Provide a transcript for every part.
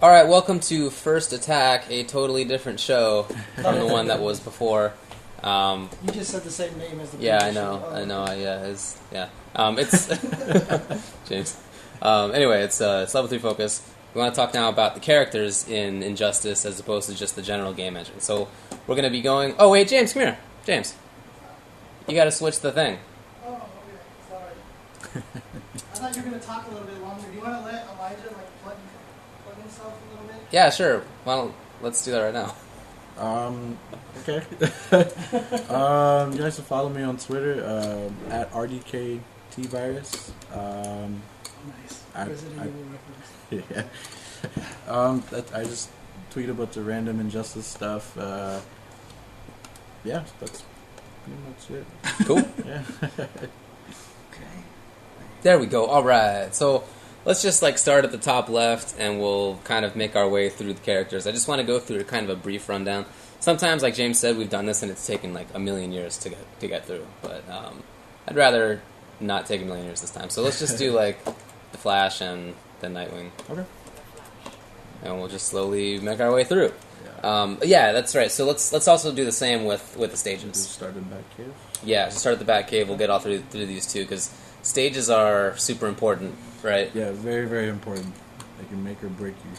Alright, welcome to First Attack, a totally different show from the one that was before. You just said the same name as the Yeah, previous I know, show. I know, it's... James. Anyway, it's Level 3 Focus. We want to talk now about the characters in Injustice as opposed to just the general game engine. So, we're going to be going... Oh, wait, James, come here. James. You gotta switch the thing. Oh, okay, sorry. I thought you were going to talk a little bit longer. Do you want to let Elijah, plug himself a little bit? Yeah, sure. Well, let's do that right now. Okay. You guys can follow me on Twitter at RDKTvirus. Nice. Resident Evil reference. Yeah. I just tweet a bunch of random Injustice stuff. Yeah, that's pretty much it. Cool. Yeah. Okay. There we go. All right. So let's just start at the top left, and we'll kind of make our way through the characters. I just want to go through kind of a brief rundown. Sometimes, like James said, we've done this, and it's taken a million years to get through. But I'd rather not take a million years this time. So let's just do the Flash and then Nightwing. Okay. And we'll just slowly make our way through. Yeah, that's right. So let's also do the same with the stages. Just start in Batcave. Yeah, just start at the Batcave. We'll get all through these two because stages are super important, right? Yeah, very, very important. They can make or break you.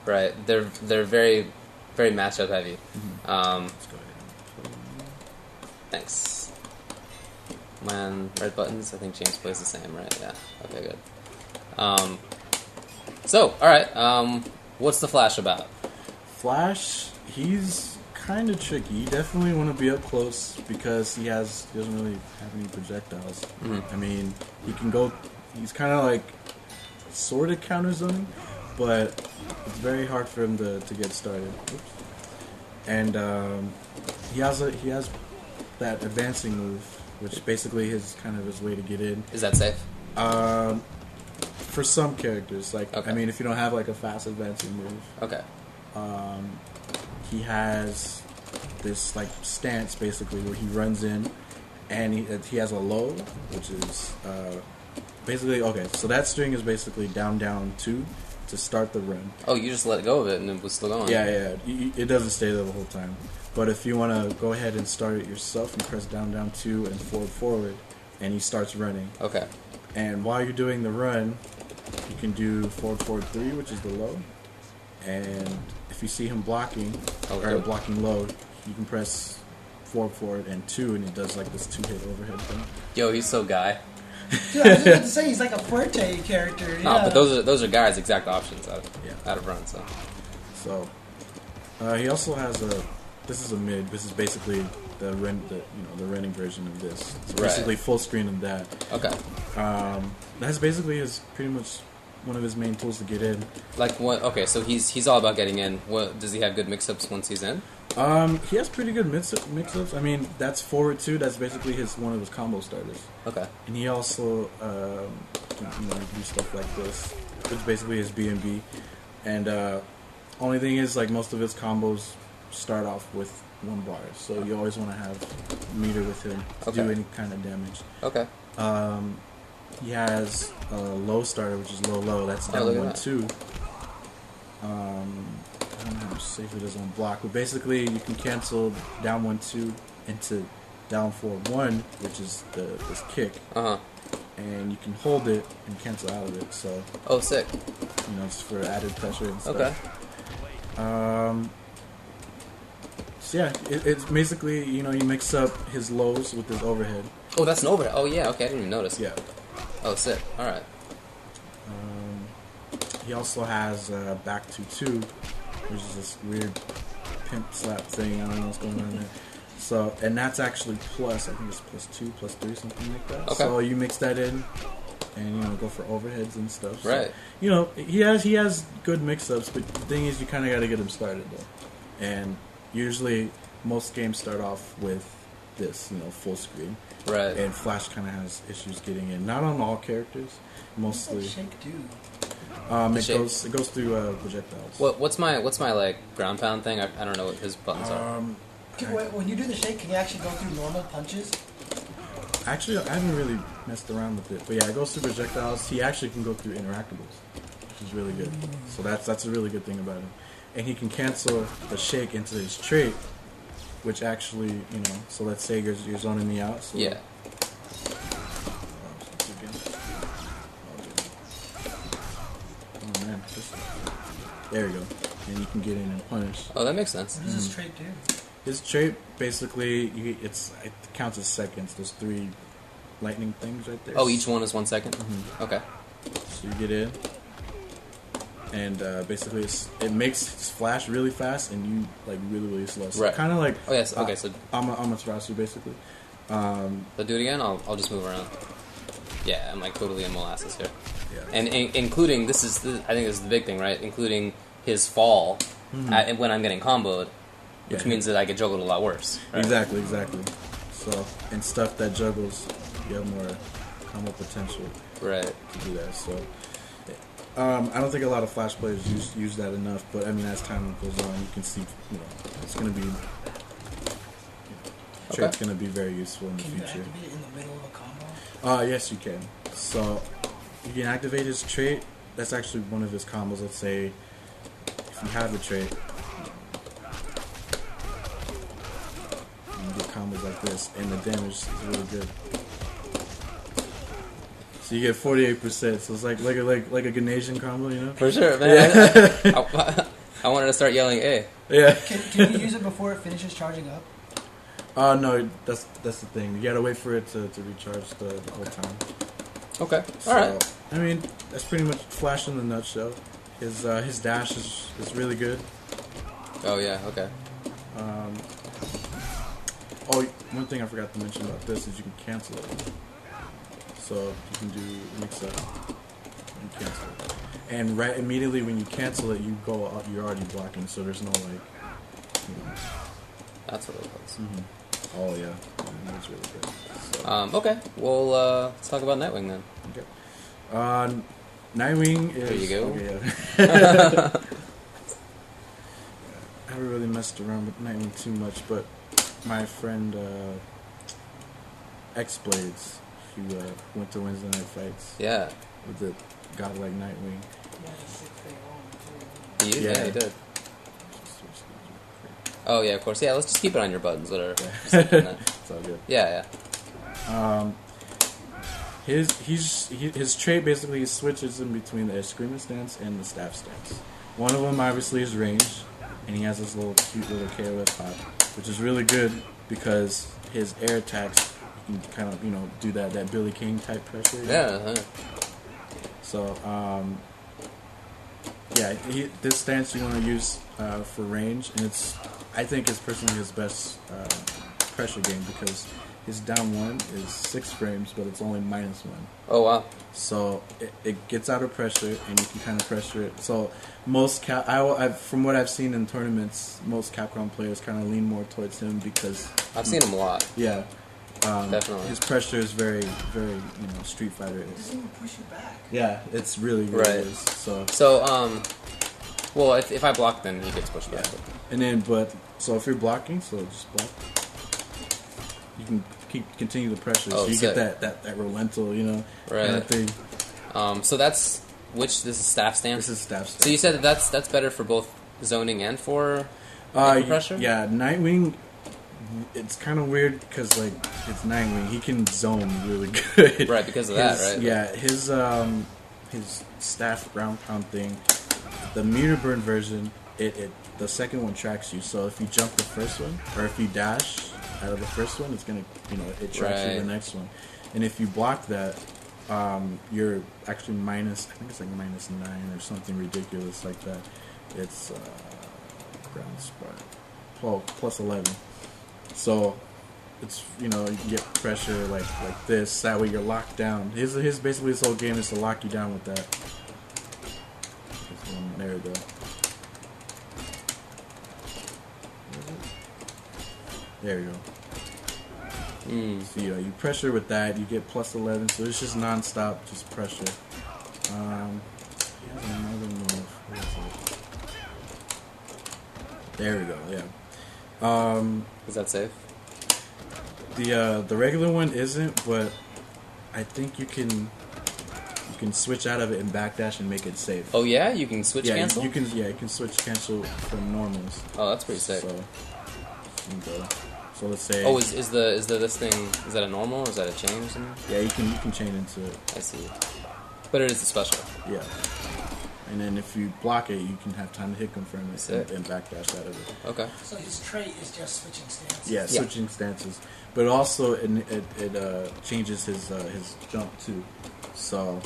Right. They're very, very matchup heavy. Mm-hmm. Let's go ahead. Thanks. Man, red buttons. I think James plays the same, right? Yeah. Okay, good. So, all right. What's the Flash about? Flash, he's kind of tricky. You definitely want to be up close because he doesn't really have any projectiles. Mm-hmm. I mean, he can go. He's kind of sort of counter zoning, but it's very hard for him to get started. Oops. And he has that advancing move, which basically is kind of his way to get in. Is that safe? For some characters, Okay. I mean, if you don't have a fast advancing move. Okay. He has this stance basically where he runs in, and he has a low, which is basically okay. So that string is basically down 2 to start the run. Oh, you just let go of it and it was still going. Yeah. It doesn't stay there the whole time. But if you want to go ahead and start it yourself, you press down 2 and forward, and he starts running. Okay. And while you're doing the run, you can do forward 3, which is the low. And if you see him blocking, or blocking low, you can press forward and 2, and it does this 2-hit overhead thing. Yo, he's so guy. Dude, I was just about to say, he's like a Fuerte character. Yeah. No, but those are guys' exact options out of run. So he also has this is a mid. This is basically the running version of this. It's basically full screen of that. Okay. That's basically pretty much one of his main tools to get in. What? Okay, so he's all about getting in. What does he have good mix-ups once he's in? He has pretty good mix-ups. I mean, that's forward 2. That's basically one of his combo starters. Okay. And he also can do stuff like this, which basically is B&B. And only thing is, most of his combos start off with 1 bar, so you always want to have meter with him to do any kind of damage. Okay. He has a low starter, which is low. That's down 1-2. I don't know how safe it is on block, but basically you can cancel down 1-2 into down 4-1, which is this kick. And you can hold it and cancel out of it. So. Oh, sick. It's for added pressure and stuff. Okay. So yeah, it's basically he mix up his lows with his overhead. Oh, that's an overhead. Oh yeah. Okay, I didn't even notice. Yeah. Oh, sick. All right. He also has back 2-2, which is this weird pimp slap thing. I don't know what's going on there. So, and that's actually plus. I think it's +2, +3, something like that. Okay. So you mix that in, and go for overheads and stuff. So, right. He has good mix-ups, but the thing is, you kind of got to get him started though. And usually, most games start off with this, full screen. Right. And Flash kind of has issues getting in. Not on all characters, mostly. What does that shake do? It goes through projectiles. What's my ground pound thing? I don't know what his buttons are. When you do the shake, can you actually go through normal punches? Actually, I haven't really messed around with it, but yeah, it goes through projectiles. He actually can go through interactables. which is really good. So that's a really good thing about him. And he can cancel the shake into his trait, which actually, you know, so let's say you're zoning me out. So yeah. Oh man, there you go. And you can get in and punish. Oh, that makes sense. What does his trait do? His trait basically, it counts as seconds. There's 3 lightning things right there. Oh, each one is 1 second? Mm-hmm. Okay. So you get in, and basically it makes it flash really fast, and you like really slow. So right. kind of like oh yes. Okay. So Amaterasu basically. so do it again. I'll just move around. Yeah, I'm like totally in molasses here. Yeah. And including I think this is the big thing, right? Including his fall when I'm getting comboed, which means that I get juggled a lot worse. Right? Exactly. So in stuff that juggles, you have more combo potential. Right. To do that. So I don't think a lot of Flash players use that enough, but I mean as time goes on, you can see, you know, it's going to be. Trait's going to be very useful in the future. Can you activate it in the middle of a combo? Yes, you can. So you can activate his trait. That's actually one of his combos. Let's say if you have a trait, you get combos like this, and the damage is really good. So you get 48%. So it's like a Ganesian combo, you know? For sure, man. Yeah. I wanted to start yelling "A." Yeah. Can you use it before it finishes charging up? No, that's the thing. You gotta wait for it to recharge the whole time. Okay. So, All right. I mean, that's pretty much Flash in a nutshell. His dash is really good. Oh yeah. Okay. Oh, one thing I forgot to mention about this is you can cancel it. So you can do mix up and cancel it. And right immediately when you cancel it, you're already blocking. So there's no like. You know. That's what it was. Mm-hmm. Oh yeah, that's really good. So. Okay. Well, let's talk about Nightwing then. Okay. Nightwing is. There you go. Okay, yeah. I haven't really messed around with Nightwing too much, but my friend X-Blades, he went to Wednesday Night Fights. Yeah. With the godlike Nightwing. Yeah, he did. Oh yeah, of course. Yeah, let's just keep it on your buttons, whatever. Yeah. It's all good. Yeah. His trait basically switches in between the screamer stance and the staff stance. One of them obviously is range, and he has this little cute little KOF pop, which is really good because his air attacks you can kind of do that Billy King type pressure. Yeah. So this stance you want to use for range, and I think it's personally his best pressure game because his down 1 is 6 frames, but it's only -1. Oh wow. So it gets out of pressure, and you can kind of pressure it. So most from what I've seen in tournaments, most Capcom players kind of lean more towards him because I've seen him a lot. Yeah. Definitely. His pressure is very, very, Street Fighter. It doesn't even push you back. Yeah, it's really right. Is. So well, if I block, then he gets pushed back. And then, so if you're blocking, so just block. You can continue the pressure, so you sick. get that relental, right. kind of thing. So this is staff stance? This is staff stance. So you said that's better for both zoning and for pressure? Yeah, Nightwing, it's kind of weird because, like, it's Nightwing. He can zone really good. Right, because of that, right? Yeah, his staff ground pound thing, the meter burn version, the second one tracks you. So if you jump the first one, or if you dash out of the first one, it's gonna, it tracks you the next one. And if you block that, you're actually minus, I think it's like -9 or something ridiculous like that. It's ground spark. Well, +11. So it's, you can get pressure like this. That way you're locked down. His basically his whole game is to lock you down with that. There we go. There we go. So you pressure with that, you get +11. So it's just non-stop, just pressure. He has another move. Where is it? There we go. Yeah. Is that safe? The regular one isn't, but I think you can can switch out of it and backdash and make it safe. Oh yeah, you can switch cancel. You can switch cancel from normals. Oh, that's pretty sick. So, you can go. So let's say. Oh, is this thing? Is that a normal or is that a chain or something? Yeah, you can chain into it. I see. But it is a special. Yeah. And then if you block it, you can have time to hit confirm it and backdash out of it. Okay. So his trait is just switching stances. Yeah, switching stances. But also it changes his jump too. So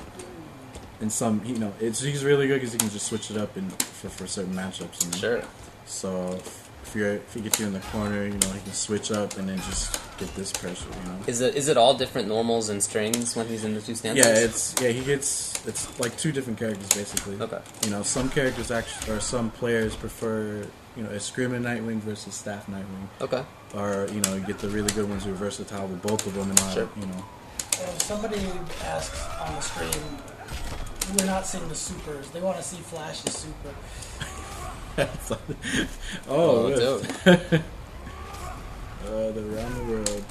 in some, he's really good because he can just switch it up for certain matchups. Sure. So if he gets you in the corner, he can switch up and then just get this pressure. Is it all different normals and strings when he's in the two stances? Yeah, it's like two different characters basically. Okay. Some characters actually, or some players prefer a Screaming Nightwing versus Staff Nightwing. Okay. Or you get the really good ones who are versatile with both of them and all. Sure. Somebody asks on the stream, we're not seeing the supers. They want to see Flash's super. Oh, dope. The Around the World.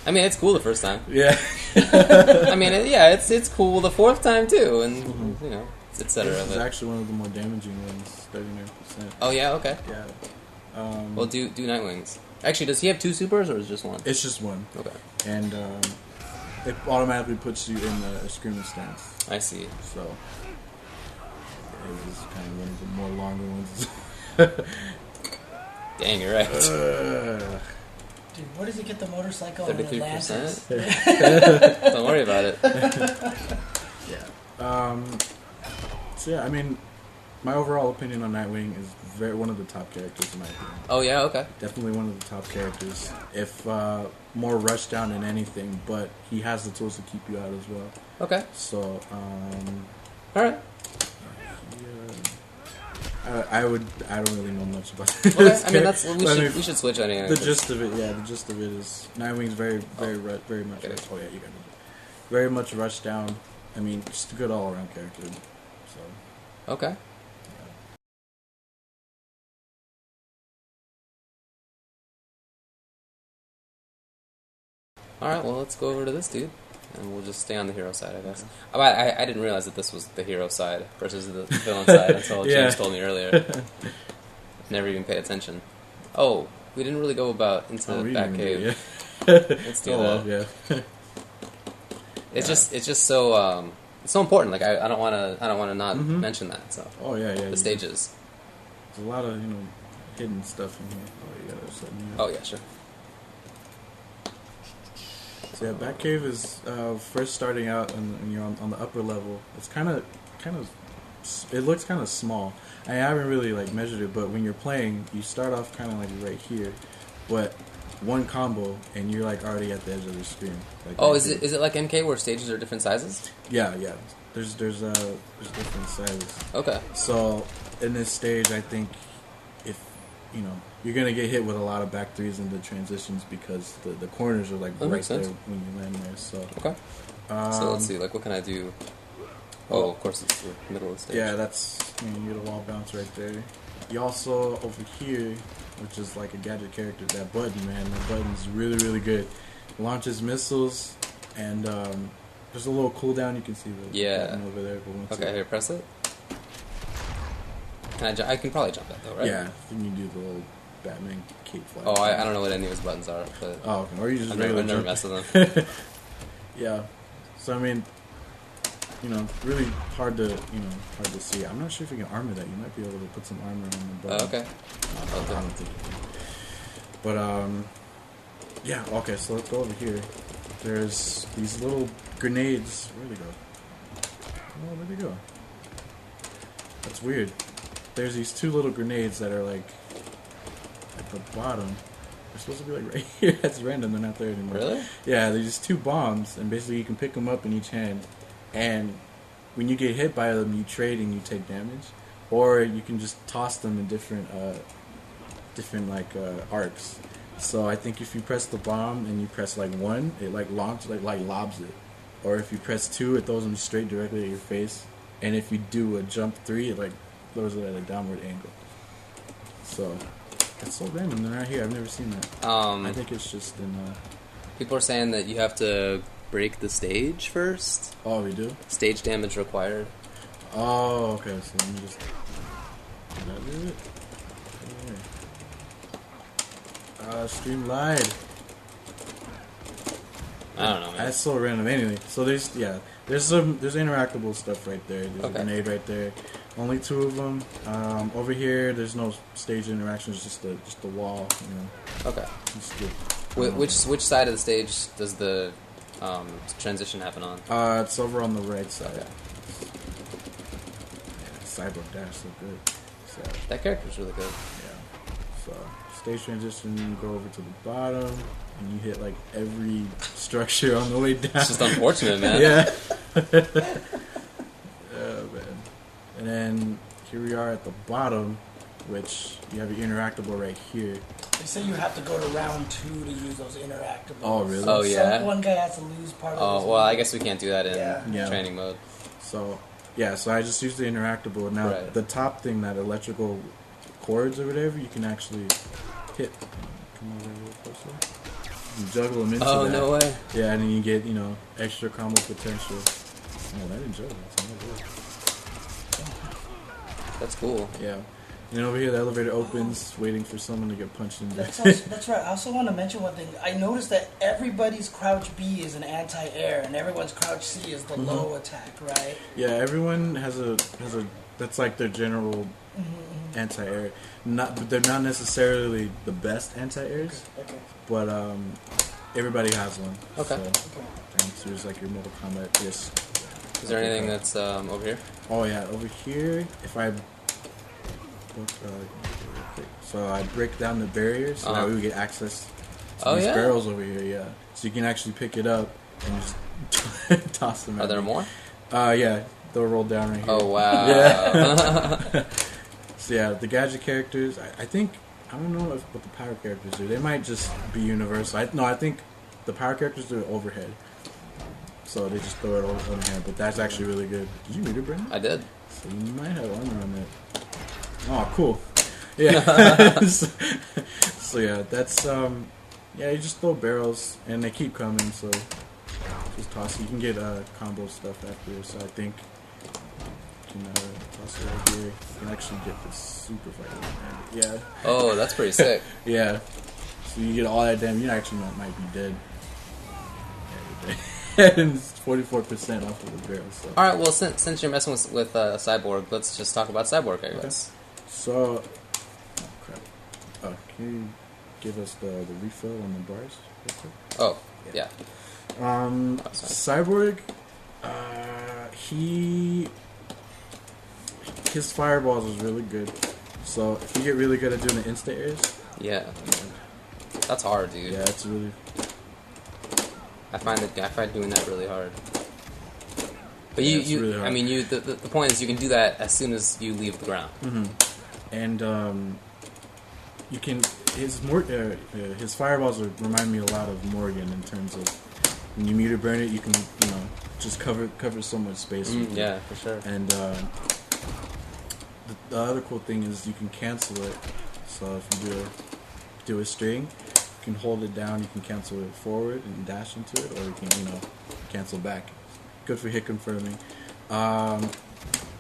I mean, it's cool the first time. Yeah. I mean, it's cool the fourth time too, and etc. This is actually one of the more damaging ones, 39%. Oh yeah, okay. Yeah. Well, do Nightwings. Actually, does he have two supers or is it just one? It's just one. Okay. And it automatically puts you in a screaming stance. I see. So it is kind of one of the more longer ones. Dang, you're right. Dude, where does he get the motorcycle in 33%? Atlantis? Don't worry about it. Yeah. So yeah, I mean, my overall opinion on Nightwing is one of the top characters in my opinion. Oh yeah, okay. Definitely one of the top characters. If more rush down than anything, but he has the tools to keep you out as well. Okay. So, all right. I don't really know much about it. Okay, I mean, we should switch anyway. The gist of it is Nightwing's very much. Oh yeah, you got it. Very much rushed down. I mean, just a good all around character. So. Okay. All right. Well, let's go over to this dude, and we'll just stay on the hero side, I guess. Okay. I didn't realize that this was the hero side versus the villain side until James told me earlier. Never even paid attention. Oh, we didn't really go into the Batcave. Let's do that. Yeah. It's just so it's so important. Like I don't want to not mention that. So. Oh yeah. The stages. There's a lot of hidden stuff in here. Oh, you gotta set me up. Oh yeah, sure. So yeah, Batcave is first starting out, and you're on the upper level. It's kind of, it looks kind of small. I haven't really measured it, but when you're playing, you start off kind of right here, but one combo and you're already at the edge of the screen. Is it like MK where stages are different sizes? Yeah. There's different sizes. Okay. So in this stage, I think if you're gonna get hit with a lot of back threes in the transitions because the corners are right there when you land there. So okay. So let's see. What can I do? Oh, of course it's the middle of the stage. Yeah, that's you get a wall bounce right there. You also over here, which is like a gadget character, that button, man. That button's really, really good. Launches missiles, and there's a little cooldown. You can see the button over there. Okay, here, press it. I can probably jump that though, right? Yeah, then you do the little Batman cape fly. Oh, I don't know what any of his buttons are. But okay. Or you just I've never messed with them. Yeah. So I mean, really hard to see. I'm not sure if you can armor that. You might be able to put some armor on the button. Okay. I don't think you can. But yeah. Okay. So let's go over here. There's these little grenades. Where'd they go? Oh, where'd they go? That's weird. There's these two little grenades that are at the bottom. They're supposed to be right here. That's random. They're not there anymore. Really? Yeah, they're just two bombs, and basically you can pick them up in each hand. And when you get hit by them, you trade and you take damage, or you can just toss them in different arcs. So I think if you press the bomb and you press one, it lobs it, or if you press 2, it throws them straight directly at your face. And if you do a jump 3, it throws it at a downward angle. So it's so random. They're not here. I've never seen that. I think it's just in. People are saying that you have to break the stage first. Oh, we do? Stage damage required. Oh, okay. So let me just... Did I do it? Stream lied. I don't know, man. That's so random. Anyway, so there's interactable stuff right there. There's a grenade right there. Only 2 of them. Over here, there's no stage interactions. Just the wall. You know. Okay. Which side of the stage does the transition happen on? It's over on the right side. Okay. Yeah, Cyborg dash so good. So, that character's really good. Yeah. So stage transition, you go over to the bottom, and you hit like every structure on the way down. It's just unfortunate, man. Yeah. Oh man. And then here we are at the bottom, which you have your interactable right here. They say you have to go to round 2 to use those interactables. Oh really? Oh yeah. One guy has to lose part of his well, I guess we can't do that in training mode. So yeah, so I just used the interactable. Now the top thing, that electrical cords or whatever, you can actually hit. Come over a little closer. You juggle them into that. Oh no way. Yeah, and then you get extra combo potential. Oh, that didn't juggle. That's cool. Yeah. And then over here, the elevator opens, waiting for someone to get punched in the That's right. I also want to mention one thing. I noticed that everybody's crouch B is an anti-air, and everyone's crouch C is the low attack, right? Yeah, everyone has a that's like their general anti-air. They're not necessarily the best anti-airs, but everybody has one. Okay. So there's like your Mortal Kombat disc. Is there anything that's over here? Oh yeah, over here, if I so I break down the barriers, so now we get access to these barrels over here. Yeah, so you can actually pick it up and just toss them. Are there more? Yeah, they'll roll down right here. Oh wow. Yeah. So yeah, the gadget characters. I think I don't know what the power characters do. They might just be universal. I think the power characters do it overhead. So they just throw it over on hand, but that's actually really good. Did you meter burn? I did. So you might have armor on that. Oh, cool. Yeah. So yeah, that's you just throw barrels and they keep coming. So just toss. You can get combo stuff after. So I think you can toss it right here. You can actually get this super fighter. Yeah. Oh, that's pretty sick. Yeah. So you get all that damage. You actually might be dead. And it's 44% off of the barrel. So. All right. Well, since you're messing with Cyborg, let's just talk about Cyborg, I guess. So, can you give us the refill on the bars? Oh, yeah. Cyborg, his fireballs is really good. So if you get really good at doing the insta airs, that's hard, dude. Yeah, it's really. I find doing that really hard. But really hard. I mean, the point is you can do that as soon as you leave the ground. Mm-hmm. And you can his fireballs remind me a lot of Morgan in terms of when you meter burn it, you can just cover so much space. Yeah, for sure. And the other cool thing is you can cancel it. So if you do a string, you can hold it down. You can cancel it forward and dash into it, or you can cancel back. Good for hit confirming.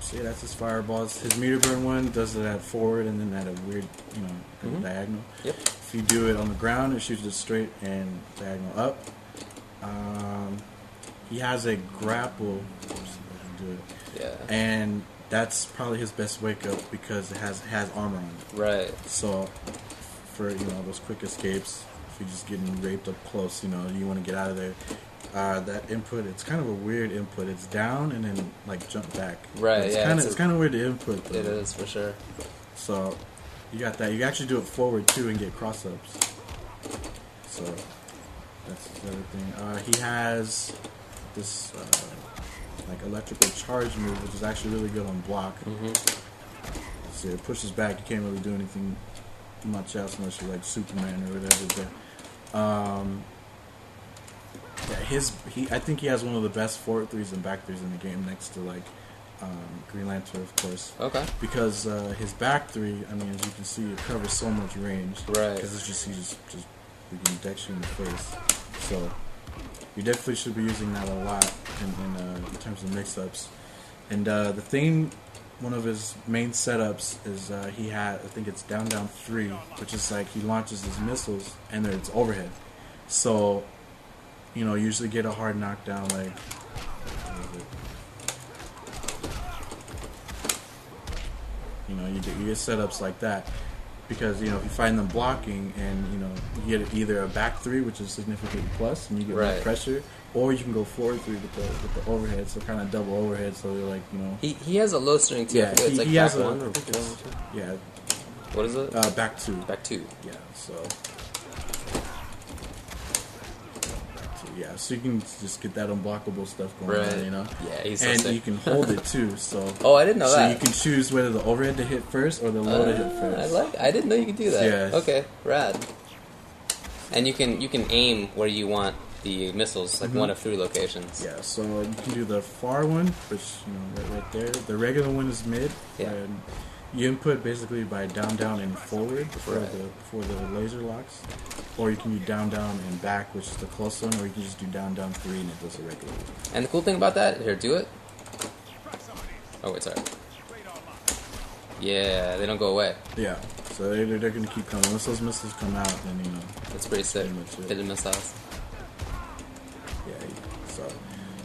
So yeah, that's his fireballs. His meter burn one does it at forward and then at a weird, diagonal. Yep. If you do it on the ground, it shoots it straight and diagonal up. He has a grapple. Yeah. And that's probably his best wake up because it has armor on it. Right. So for those quick escapes, if you're just getting raped up close, you want to get out of there. That input, it's kind of a weird input. It's down and then jump back. Right. It's kind of weird to input. Though. It is for sure. So you got that. You can actually do it forward too and get cross ups. So that's the other thing. He has this electrical charge move, which is actually really good on block. Mm-hmm. So it pushes back. You can't really do anything much else unless you're like Superman or whatever. But I think he has one of the best forward threes and back threes in the game, next to Green Lantern, of course. Okay. Because his back three, as you can see, it covers so much range. Right. Because he just he can deck you in the face. So you definitely should be using that a lot in terms of mix-ups. And the thing, one of his main setups is he had, I think it's down 3, which is like he launches his missiles and then it's overhead. So, you know, usually get a hard knockdown like. You know, you get setups like that because, you know, if you find them blocking and, you know, you get either a back 3, which is significant plus, and you get more pressure, or you can go forward 3 with the overhead, so kind of double overhead. So they're like, you know, he has a low string too. Yeah, it's like he back has 1 or 4. Yeah. What is it? Back 2. Back 2. Yeah. Yeah, so you can just get that unblockable stuff going on, you know? Yeah, he's so and sick. you can hold it too, so... Oh, I didn't know that. So you can choose whether the overhead to hit first or the low to hit first. I didn't know you could do that. Yeah. Okay, rad. And you can aim where you want the missiles, like one of 3 locations. Yeah, so you can do the far one, which, you know, right there. The regular one is mid. Yeah. And you input basically by down, and forward before the laser locks. Or you can do down, and back, which is the close one, or you can just do down, 3, and it does a regular one. And the cool thing about that, here, do it. Oh, wait, sorry. Yeah, they don't go away. Yeah, so they're going to keep coming. Once those missiles come out, then, you know. That's pretty sick. Hidden missiles. Yeah, so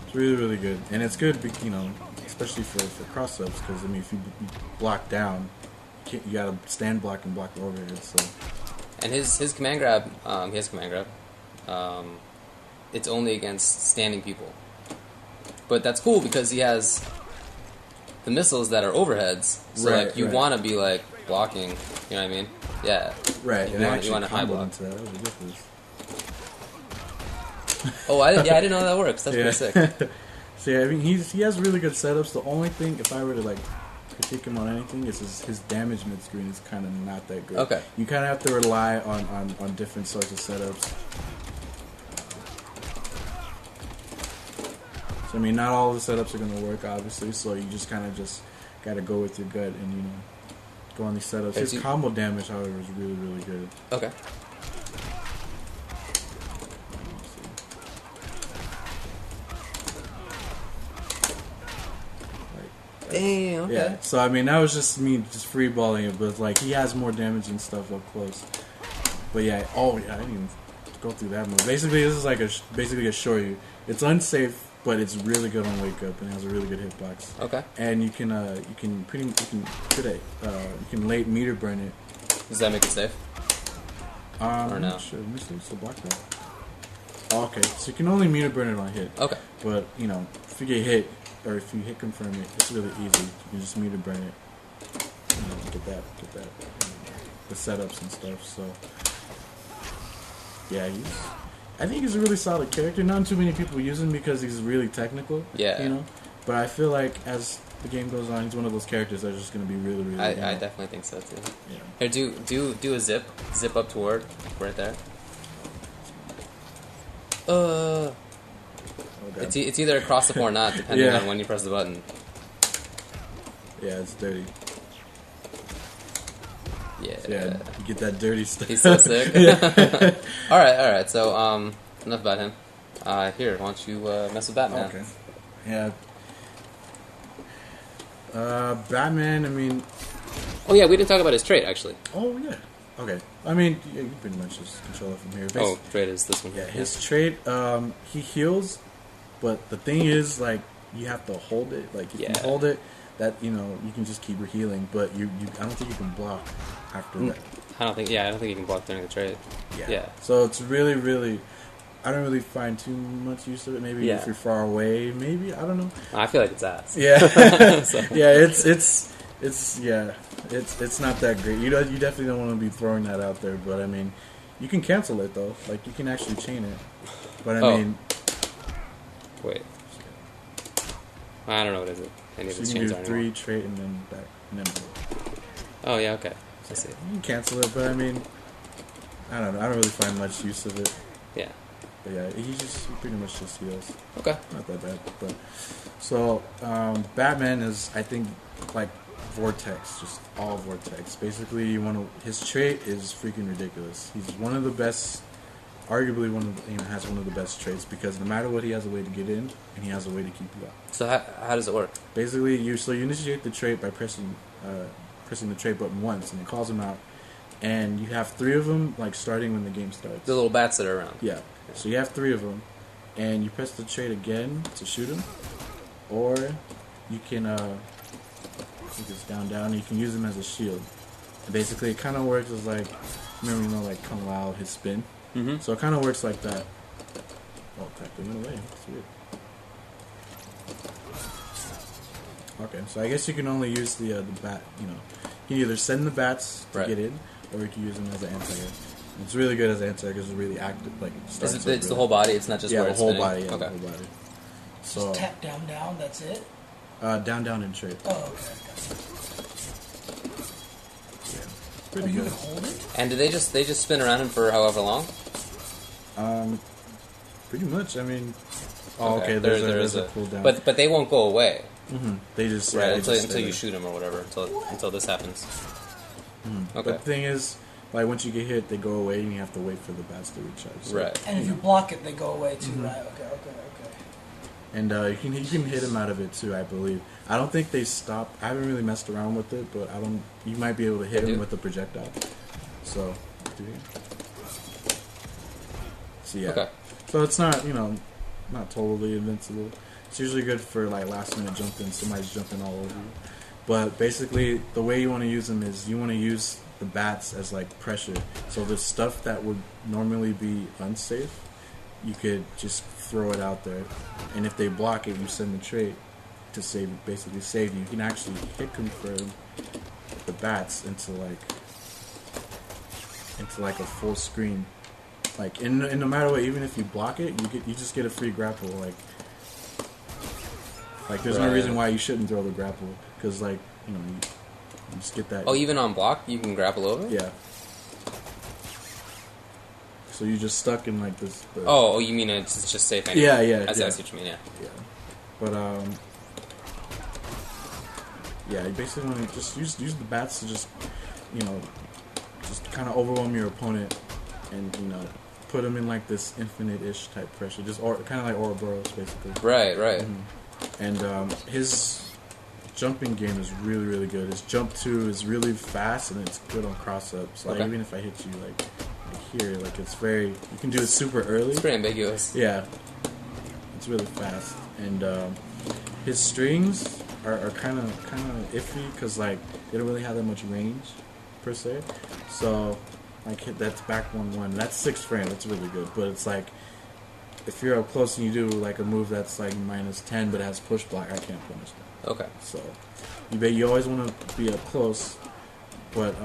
it's really, really good. And it's good, you know, especially for cross-ups, because, I mean, if you block down, you got to stand block and block the overhead, so... And his command grab, it's only against standing people. But that's cool because he has the missiles that are overheads. So like you want to be like blocking, you know what I mean? Yeah. Right. You want to high block. Into that. That was ridiculous. Oh, I didn't know that works. That's pretty sick. So yeah, I mean he has really good setups. The only thing, if I were to like critique him on anything, is his damage mid screen is kind of not that good. Okay. You kind of have to rely on different sorts of setups. So I mean, not all the setups are going to work, obviously. So you just kind of just got to go with your gut and, you know, go on these setups. His combo damage, however, is really, really good. Okay. Damn, okay. Yeah, so I mean, that was just me just freeballing it, but like, he has more damage and stuff up close. But yeah, I didn't even go through that move. Basically, this is like basically a shoryu. It's unsafe, but it's really good on wake up and has a really good hitbox. Okay. And you can late meter burn it. Does that make it safe? Or no? Sure, it's the block that. Okay, so you can only meter burn it on hit. Okay. But you know, if you get hit, or if you hit confirm it, it's really easy. You can just meter burn it. You know, get that, the setups and stuff. So yeah, I think he's a really solid character. Not too many people use him because he's really technical. Yeah. You know, but I feel like as the game goes on, he's one of those characters that's just going to be really, really. I definitely think so too. Yeah. Here, do a zip up toward right there. It's either across the floor or not, depending on when you press the button. Yeah, it's dirty. Yeah, you get that dirty stuff. He's so sick. All right. So enough about him. Here, why don't you mess with Batman? Okay. Yeah. Batman. I mean. Oh yeah, we didn't talk about his trait actually. Oh yeah. Okay. I mean, yeah, you pretty much just control it from here. Trait is this one. Yeah, his trait. He heals, but the thing is, like, you have to hold it. Like, if you hold it, that, you know, you can just keep healing. But I don't think you can block after that. I don't think you can block during the trait. Yeah. So it's really, really. I don't really find too much use of it. Maybe if you're far away, maybe, I don't know. I feel like it's ass. Yeah. Yeah, it's not that great. You definitely don't want to be throwing that out there, but I mean, you can cancel it though. Like, you can actually chain it. But I mean, wait. I don't know what is it. Any of so his you chains can do 3 trait and then back and then. Oh yeah, okay. I see. You can cancel it, but I mean, I don't know. I don't really find much use of it. Yeah. But yeah, he pretty much just heals. Okay. Not that bad. But so Batman is, I think, like Vortex, just all Vortex. Basically, his trait is freaking ridiculous. He's one of the best arguably has one of the best traits because no matter what, he has a way to get in and he has a way to keep you out. So how does it work? Basically, you initiate the trait by pressing the trait button once, and it calls him out. And you have 3 of them, like starting when the game starts. The little bats that are around. Yeah. So you have 3 of them, and you press the trait again to shoot him, or you can I think it's down. And you can use him as a shield. And basically, it kind of works as like like Kung Lao, his spin. Mm-hmm. So it kind of works like that. Oh, crap! They went away. That's weird. Okay, so I guess you can only use the bat. You can either send the bats to get in, or you can use them as an anti-air. It's really good as an anti-air because it's really active. Like it's the whole body. It's not just where the it's whole spinning? body. Yeah, okay. the whole body. So Just tap down. That's it. Down and trait. Oh, okay. Yeah, pretty You good. can hold it. And do they just spin around him for however long? Pretty much. I mean, okay. There's a cooldown, but they won't go away. Mm-hmm. They just until you shoot them or whatever. Until this happens. Mm-hmm. Okay. But the thing is, like once you get hit, they go away, and you have to wait for the bats to recharge. So. Right. And if you block it, they go away too. Mm-hmm. Right. Okay. And you can hit him out of it too, I believe. I don't think they stop. I haven't really messed around with it, but you might be able to hit him with the projectile. So yeah. Okay. So it's not not totally invincible. It's usually good for like last minute jumping. Somebody's jumping all over you. But basically, the way you want to use them is you want to use the bats as like pressure. So the stuff that would normally be unsafe, you could just throw it out there, and if they block it, you send the trait to save you. You can actually hit confirm the bats into like a full screen, like and no matter what, even if you block it, you just get a free grapple. Like there's no reason why you shouldn't throw the grapple because you just get that. Oh, even on block, you can grapple over? Yeah. So you're just stuck in like this. Oh, you mean it's just safe anyway? Yeah. I see what you mean. Yeah. But you basically want to just use the bats to just kind of overwhelm your opponent and put them in like this infinite-ish type pressure, just kind of like Ouroboros basically. Right. Mm-hmm. And his jumping game is really, really good. His jump 2 is really fast and it's good on cross-ups. Like even if I hit you here, it's very, you can do it super early. It's pretty ambiguous. Yeah, it's really fast, and his strings are kind of iffy because they don't really have that much range per se. So that's back 1-1. That's 6 frame. That's really good, but it's if you're up close and you do a move that's -10 but has push block, I can't punish that. Okay. So you always want to be up close, but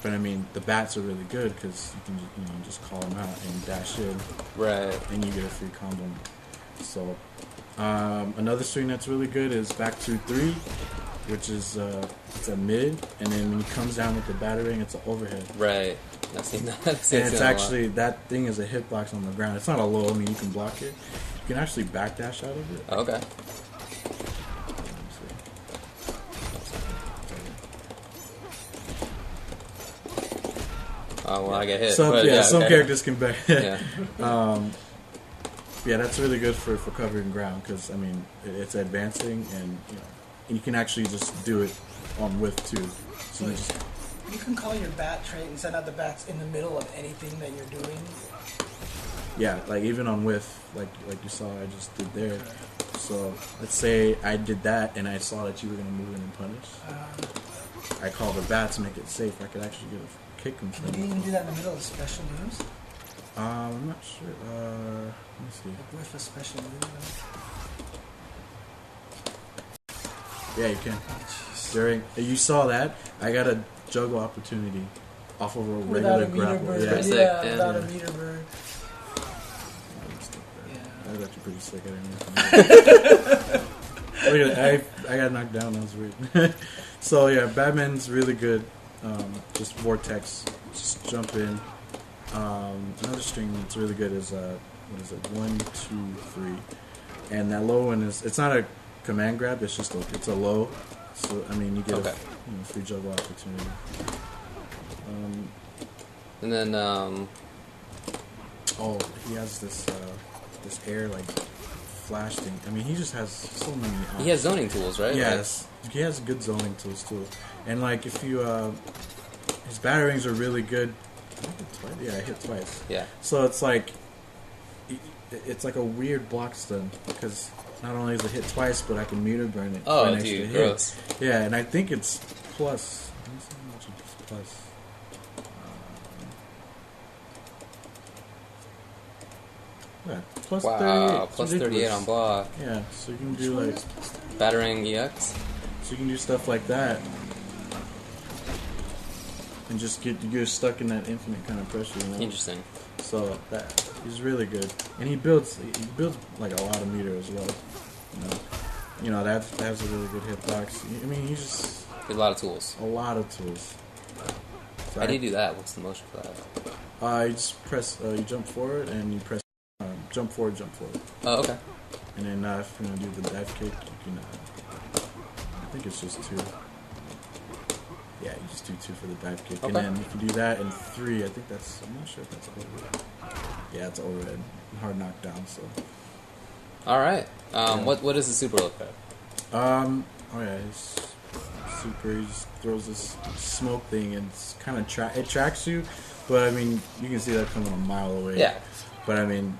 I mean, the bats are really good because you can just call them out and dash in. Right. And you get a free combo. So, another string that's really good is back 2-3, which is it's a mid, and then when he comes down with the battering, it's an overhead. Right. I've seen that. And it's actually, that thing is a hitbox on the ground. It's not a low, I mean, you can block it. You can actually backdash out of it. Okay. Oh, well, I get hit. Some okay. characters can back. Yeah. That's really good for covering ground because, I mean, it's advancing and, you can actually just do it on whiff too. So you can call your bat trait and send out the bats in the middle of anything that you're doing. Yeah, even on whiff, like you saw I just did there. So let's say I did that and I saw that you were going to move in and punish. I call the bats, make it safe. I could actually get a kick him. Can you even do that in the middle of special moves? I'm not sure. Let me see. With a special move. Yeah, you can. You saw that? I got a juggle opportunity off of a regular grapple. Pretty sick, without a meter bird. I got you pretty sick. I didn't Look at that. I got knocked down. That was weird. So yeah, Batman's really good. Just vortex, just jump in. Another string that's really good is 1, 2, 3, and that low one is, it's not a command grab. It's just it's a low. So I mean, you get a free juggle opportunity. And then Oh, he has this this air like flash thing. I mean, he just has so many. He has zoning tools, right? Yes, he has good zoning tools too. And like if you, his batarangs are really good. I hit twice. Yeah, I hit twice. Yeah. So it's like a weird block stun because not only is it hit twice, but I can meter burn it. Oh, dude, gross. Yeah, and I think it's plus. Let me see how much it's plus. Yeah, plus Wow, 38. plus 38 on block. Yeah, so you can do like Batarang EX. So you can do stuff like that, and just get stuck in that infinite kind of pressure. You know? Interesting. So that he's really good, and he builds like a lot of meter as well. You know that has a really good hitbox. I mean, he's just a lot of tools. A lot of tools. So How do you do that? What's the motion for that? You just press. You jump forward and you press. Jump forward, jump forward. Oh, okay. And then if you're gonna do the dive kick, you can. I think it's just 2. Yeah, you just do 2 for the dive kick, Okay. and then if you do that and 3, I think that's. I'm not sure if that's overhead. Yeah, it's overhead. Hard knockdown. So. All right. Yeah. What does the super look like? Oh yeah, he's super. He just throws this smoke thing, and it's kind of it tracks you, but I mean you can see that coming a mile away. Yeah. But I mean,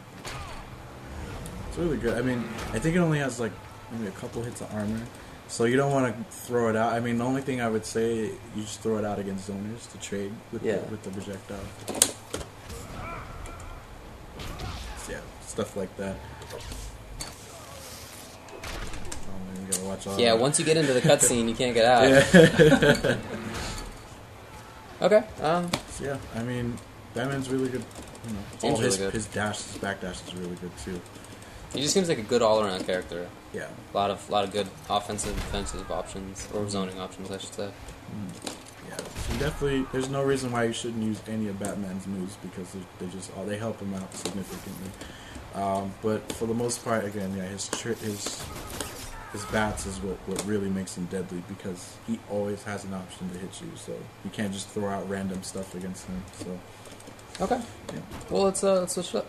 it's really good. I mean, I think it only has like maybe a couple hits of armor, so you don't want to throw it out. I mean, the only thing I would say, you just throw it out against zoners to trade with the projectile. So, yeah, stuff like that. Oh man, you gotta watch all. Yeah, that. once you get into the cutscene, you can't get out. Yeah. Okay. So yeah, I mean, Batman's really good. You know, Seems really good. His back dash is really good too. He just seems like a good all-around character. Yeah. A lot of good offensive, defensive options, or zoning options, I should say. Yeah, so definitely. There's no reason why you shouldn't use any of Batman's moves because they help him out significantly. But for the most part, again, yeah, his bats is what really makes him deadly because he always has an option to hit you. So you can't just throw out random stuff against him. So. Okay. Yeah. Well, let's switch it up.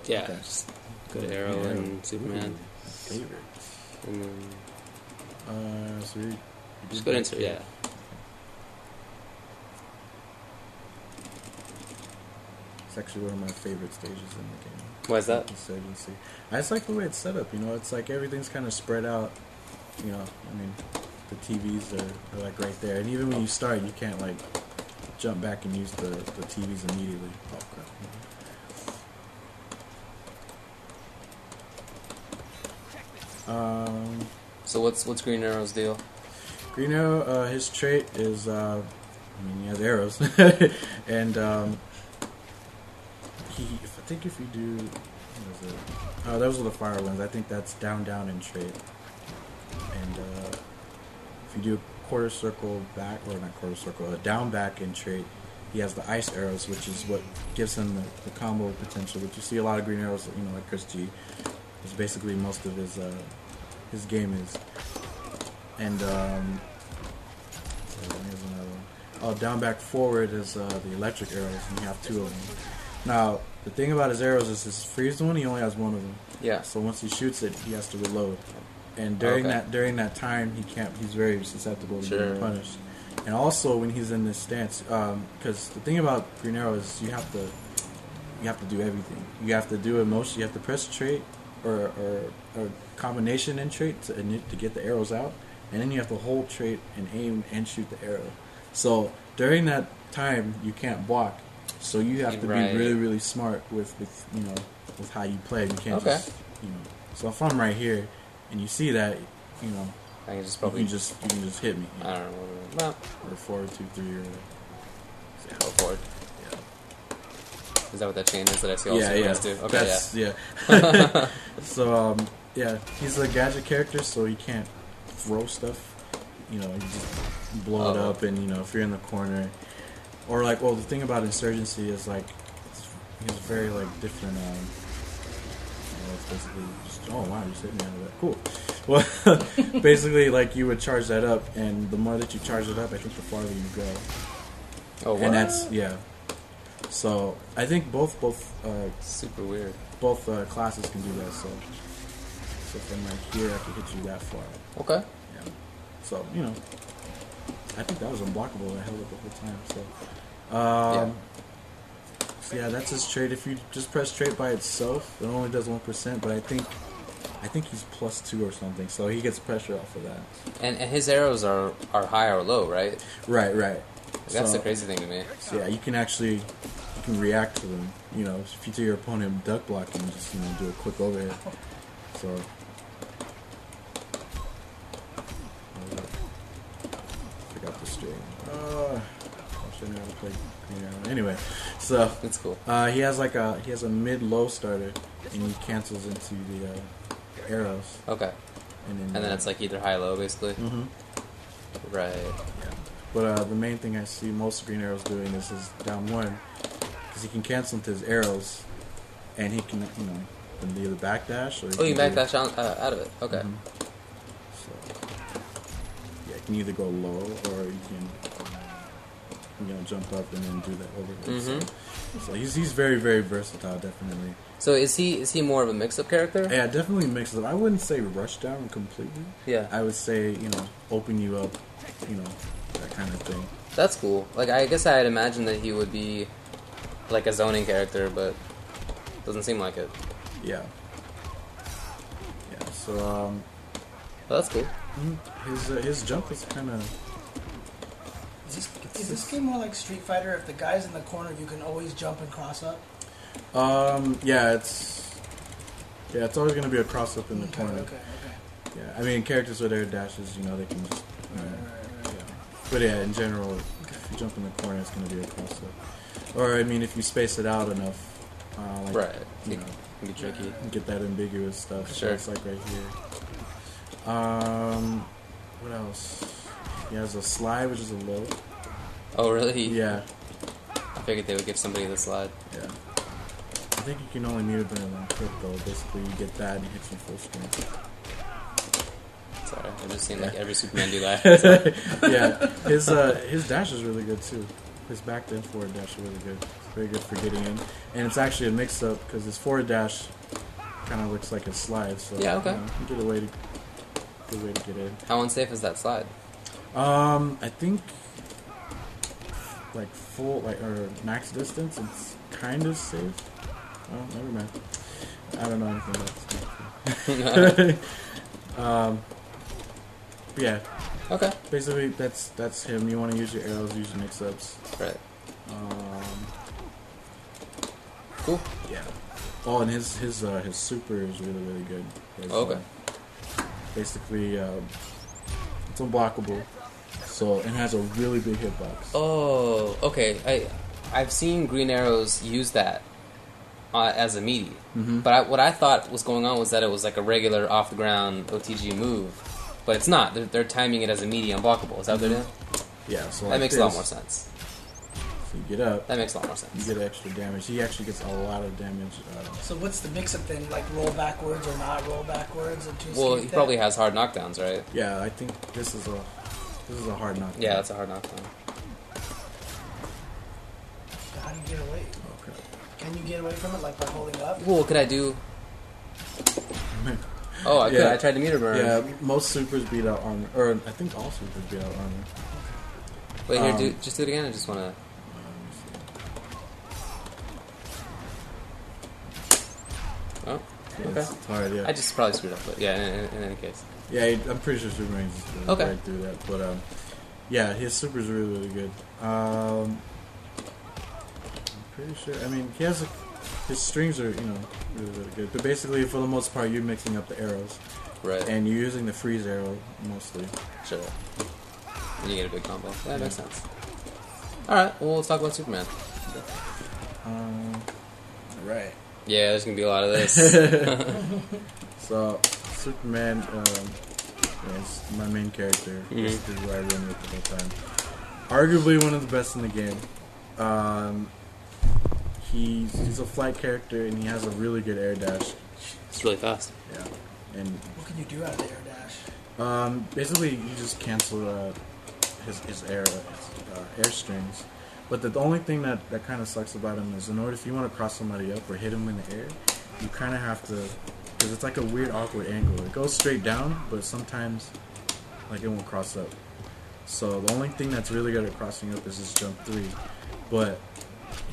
Yeah, Okay. just good Arrow and Superman. Favorites. And then So you just go into yeah. It's actually one of my favorite stages in the game. Why is that? Insurgency. I just like the way it's set up. You know, it's like everything's kind of spread out. You know, I mean, the TVs are like right there, and even when you start, you can't like jump back and use the TVs immediately. Oh crap. So what's Green Arrow's deal? Green Arrow, his trait is, I mean, he has arrows, and I think if you do, what is it? Oh, those are the fire ones. I think that's down in trait, and if you do a quarter circle back, or not quarter circle, a down back in trait, he has the ice arrows, which is what gives him the combo potential. Which you see a lot of Green Arrows, you know, like Chris G. Is basically most of his game is. And here's another one. Oh, down back forward is the electric arrows, and you have 2 of them. Now, the thing about his arrows is his freeze one, he only has 1 of them. Yeah. So once he shoots it, he has to reload. And during that time, he's very susceptible to being punished. And also when he's in this stance, because the thing about Green Arrow is you have to do everything. You have to do a motion. You have to press trait or combination in trait to get the arrows out, and then you have to hold trait and aim and shoot the arrow. So during that time, you can't block. So you have to be really, really smart with you know with how you play. You can't just So if I'm right here and you see that, you know, I can just probably you can just hit me. I don't know. Or 4, 2, 3, or go forward. Yeah. Is that what that chain is that I see all Supermans do? Okay, yeah. So yeah, he's a gadget character, so he can't throw stuff. You know, you just blow it up, and you know, if you're in the corner, or like, well, the thing about Insurgency is like, he has very like different. It's basically just, oh wow, you saved me out of that. Cool. Well, basically, like you would charge that up, and the more that you charge it up, I think the farther you go. Oh, what? And that's So I think both super weird. Both classes can do that. So from like here, I can hit you that far. Okay. Yeah. So I think that was unblockable. I held it the whole time. So So yeah, that's his trait. If you just press trait by itself, it only does 1%. But I think he's +2 or something. So he gets pressure off of that. And his arrows are high or low, right? Right. That's the crazy thing to me. So yeah, you can react to them. If you see your opponent duck blocking, just do a quick overhead. So forgot the string. I shouldn't have to play Green Arrow. Anyway, so that's cool. He has a mid-low starter, and he cancels into the arrows. Okay. And then it's like either high low basically. Mm-hmm. Right. Yeah. But the main thing I see most Green Arrows doing is his down 1, because he can cancel into his arrows, and he can either backdash or you can backdash out of it. Okay. Mm-hmm. So yeah, you can either go low or you can jump up and then do that overhead. Mm-hmm. So he's very, very versatile, definitely. So is he more of a mix-up character? Yeah, definitely mix up. I wouldn't say rush down completely. Yeah. I would say open you up, that kind of thing. That's cool. Like I guess I had imagined that he would be like a zoning character, but doesn't seem like it. Yeah. Yeah. So well, that's cool. his jump is kind of. Is this game more like Street Fighter? If the guy's in the corner, you can always jump and cross up? Yeah, it's always going to be a cross up in the corner. Okay. Yeah, I mean, characters with air dashes, they can just. Right. Yeah. But yeah, in general, if you jump in the corner, it's going to be a cross up. Or I mean, if you space it out enough, right, it can be tricky. You get that ambiguous stuff. Sure. So it's like right here. What else? He has a slide, which is a low. Oh, really? Yeah. I figured they would give somebody the slide. Yeah. I think you can only meter burn on quick though. Basically, you get that and it hits you full screen. Sorry, I've just seen like every Superman do that. Yeah, his dash is really good too. His back to forward dash is really good. It's very good for getting in, and it's actually a mix-up because his forward dash kind of looks like a slide. So yeah, okay. Good way to get in. How unsafe is that slide? I think like full or max distance. It's kind of safe. Oh, never mind. I don't know anything about this. Yeah. Okay. Basically, that's him. You want to use your arrows, use your mix-ups. Right. Cool. Yeah. Oh, and his super is really, really good. Okay. Basically, it's unblockable. So, and has a really big hitbox. Oh, okay. I've seen Green Arrows use that as a meaty. Mm-hmm. But what I thought was going on was that it was like a regular off-the-ground OTG move. But it's not. They're timing it as a meaty unblockable. Is that what they're doing? Yeah. So that makes a lot more sense. So you get up. That makes a lot more sense. You get extra damage. He actually gets a lot of damage. So what's the mix-up then? Like roll backwards or not roll backwards? Well, he probably has hard knockdowns, right? Yeah, I think this is a hard knockdown. Yeah, that's a hard knockdown. How do you get away? Okay. Can you get away from it, like by holding up? Well, what could I do? Oh, I could. Yeah. I tried to meter burn. Yeah, most supers beat out armor. Or I think all supers beat out armor. Wait, here, just do it again. I just want to... Oh, yeah, okay. It's hard, yeah. I just probably screwed up, but yeah, in any case. Yeah, I'm pretty sure Superman just right through that. But, yeah, his super's really, really good. I'm pretty sure. I mean, he has his strings are, really, really good. But basically, for the most part, you're mixing up the arrows. Right. And you're using the freeze arrow mostly. Sure. And you get a big combo. That makes sense. Alright, well, let's talk about Superman. Right. Yeah, there's going to be a lot of this. So, Superman is my main character. This is who I run with the whole time. Arguably one of the best in the game. he's a flight character and he has a really good air dash. It's really fast. Yeah. And what can you do out of the air dash? Basically, you just cancel his air strings. But the only thing that kind of sucks about him is, in order if you want to cross somebody up or hit him in the air, you kind of have to, because it's like a weird, awkward angle. It goes straight down, but sometimes like it won't cross up. So the only thing that's really good at crossing up is his jump 3, but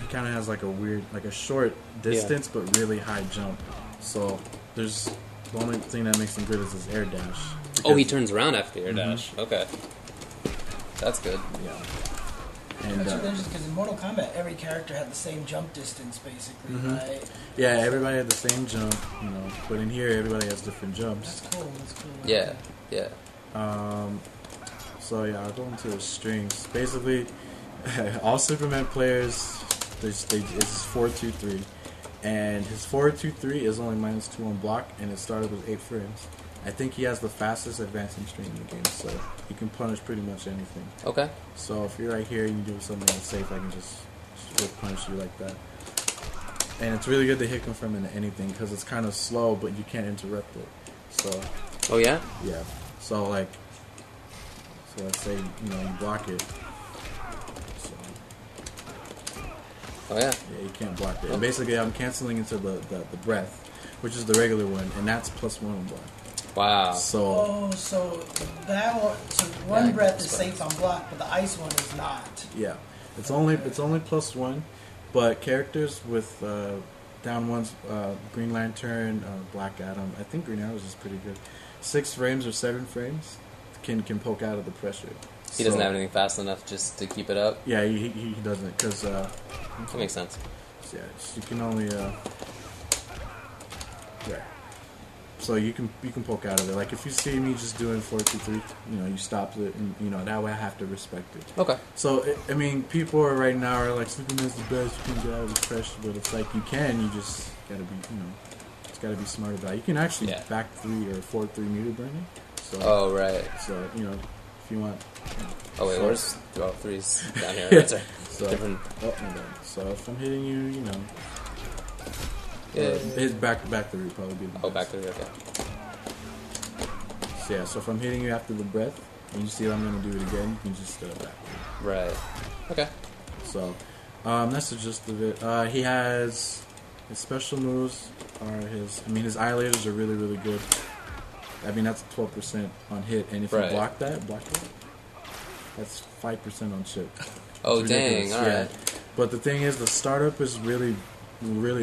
he kind of has like a weird, like a short distance, but really high jump. So there's the only thing that makes him good is his air dash. Oh, he turns around after the air dash. Okay, that's good. Yeah. And that's interesting because in Mortal Kombat, every character had the same jump distance, basically, right? Yeah, everybody had the same jump, you know. But in here, everybody has different jumps. That's cool. That's cool. Yeah, yeah. So yeah, I'll go into the strings. Basically, all Superman players, it's 4-2-3, and his 4-2-3 is only -2 on block, and it started with 8 frames. I think he has the fastest advancing string in the game, so he can punish pretty much anything. Okay. So if you're right here and you do something unsafe, I can just punish you like that. And it's really good to hit confirm into anything because it's kind of slow, but you can't interrupt it. So. Oh yeah. Yeah. So like. So let's say you block it. So. Oh yeah. Yeah, you can't block it. And basically, I'm canceling into the breath, which is the regular one, and that's +1 on block. Wow. So that one, one breath is safe on block, but the ice one is not. Yeah, it's only +1, but characters with down ones, Green Lantern, Black Adam, I think Green Arrow is pretty good. 6 frames or 7 frames can poke out of the pressure. He doesn't have anything fast enough just to keep it up. Yeah, he doesn't because that makes sense. Yeah, you can only yeah. So you can poke out of it. Like if you see me just doing 4-2-3, you stopped it, and that way I have to respect it. Okay. So I mean, people right now are like, Superman's the best. You can get out of the pressure, but it's like you just gotta be, it's gotta be smart about it. You can actually back 3 or 4-3 meter burning. So, oh right. So if you want. Oh wait, where's 3's down here? That's right. So, different. Oh my god. So if I'm hitting you, Yeah. His back 3 would probably be the best. Oh, back 3, okay. So yeah, so if I'm hitting you after the breath, and you see that I'm going to do it again, you can just back 3. Right. Okay. So, that's the gist of it. He has his special moves are his eyelasers are really, really good. I mean, that's 12% on hit, and if you block that, that's 5% on chip. Oh dang! All right. But the thing is, the startup is really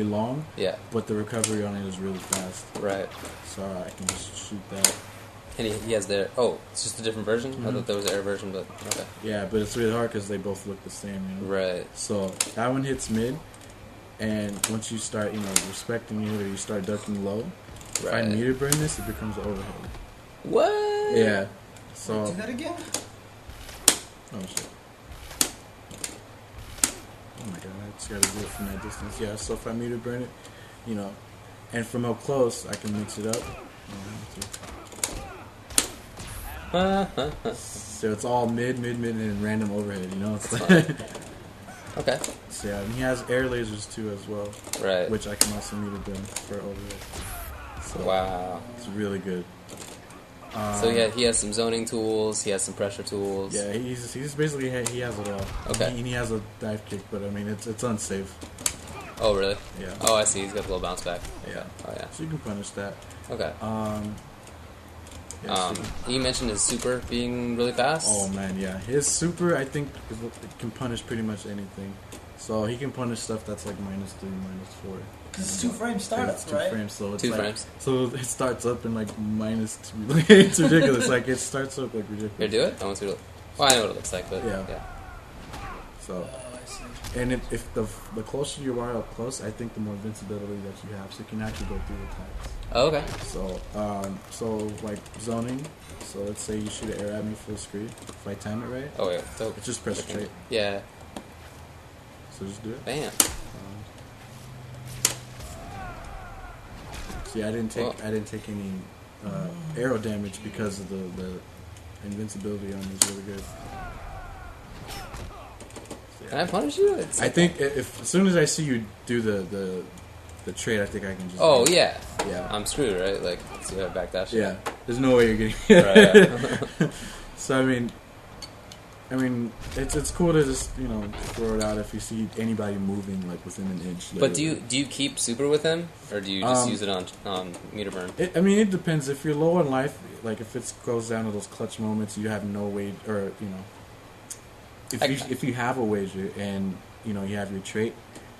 long. Yeah. But the recovery on it is really fast. Right. So I can just shoot that. And he has their... Oh, it's just a different version? I thought there was an air version, but... Okay. Yeah, but it's really hard because they both look the same, Right. So that one hits mid, and once you start, respecting it, or you start ducking low, if I meter burn this, it becomes overhead. What? Yeah. So... Do that again? Oh, shit. Oh my god, I just gotta do it from that distance. Yeah, so if I meter burn it, and from up close, I can mix it up. So it's all mid, and random overhead, It's like okay. So yeah, and he has air lasers too as well. Right. Which I can also meter burn for overhead. So wow. It's really good. So yeah, he has some zoning tools. He has some pressure tools. Yeah, he's basically he has it all. Okay. He has a dive kick, but I mean it's unsafe. Oh really? Yeah. Oh, I see. He's got a little bounce back. Yeah. Oh yeah. So you can punish that. Okay. Yeah, you mentioned his super being really fast. Oh man, yeah. His super, I think, can punish pretty much anything. So he can punish stuff that's like -3, -4. Because it's 2 frame startup, it's 2 right? frames, so it's 2 like, frames. So it starts up in like -2. It's ridiculous. Like it starts up like ridiculous. Here, do it. I want to see. Well, I know what it looks like, but Yeah. Oh, So, I see. and if the closer you are up close, I think the more invincibility that you have, so you can actually go through the types. Oh, okay. So like zoning. So let's say you shoot an air at me full screen. If I time it right, Oh, wait. So, it's just press straight. yeah. So just do it. Bam. See, I didn't take any arrow damage because of the invincibility on me is really good. So Can I punish you? I think if as soon as I see you do the trade, I think I can just. Oh yeah. Yeah. I'm screwed, right? Like, see how I backdash. Yeah. There's no way you're getting. Right. So I mean, it's cool to just throw it out if you see anybody moving like within an inch. But do you keep super with him, or do you just use it on meter burn? It depends. If you're low on life, like if it goes down to those clutch moments, you have no way, or if you have a wager and you have your trait,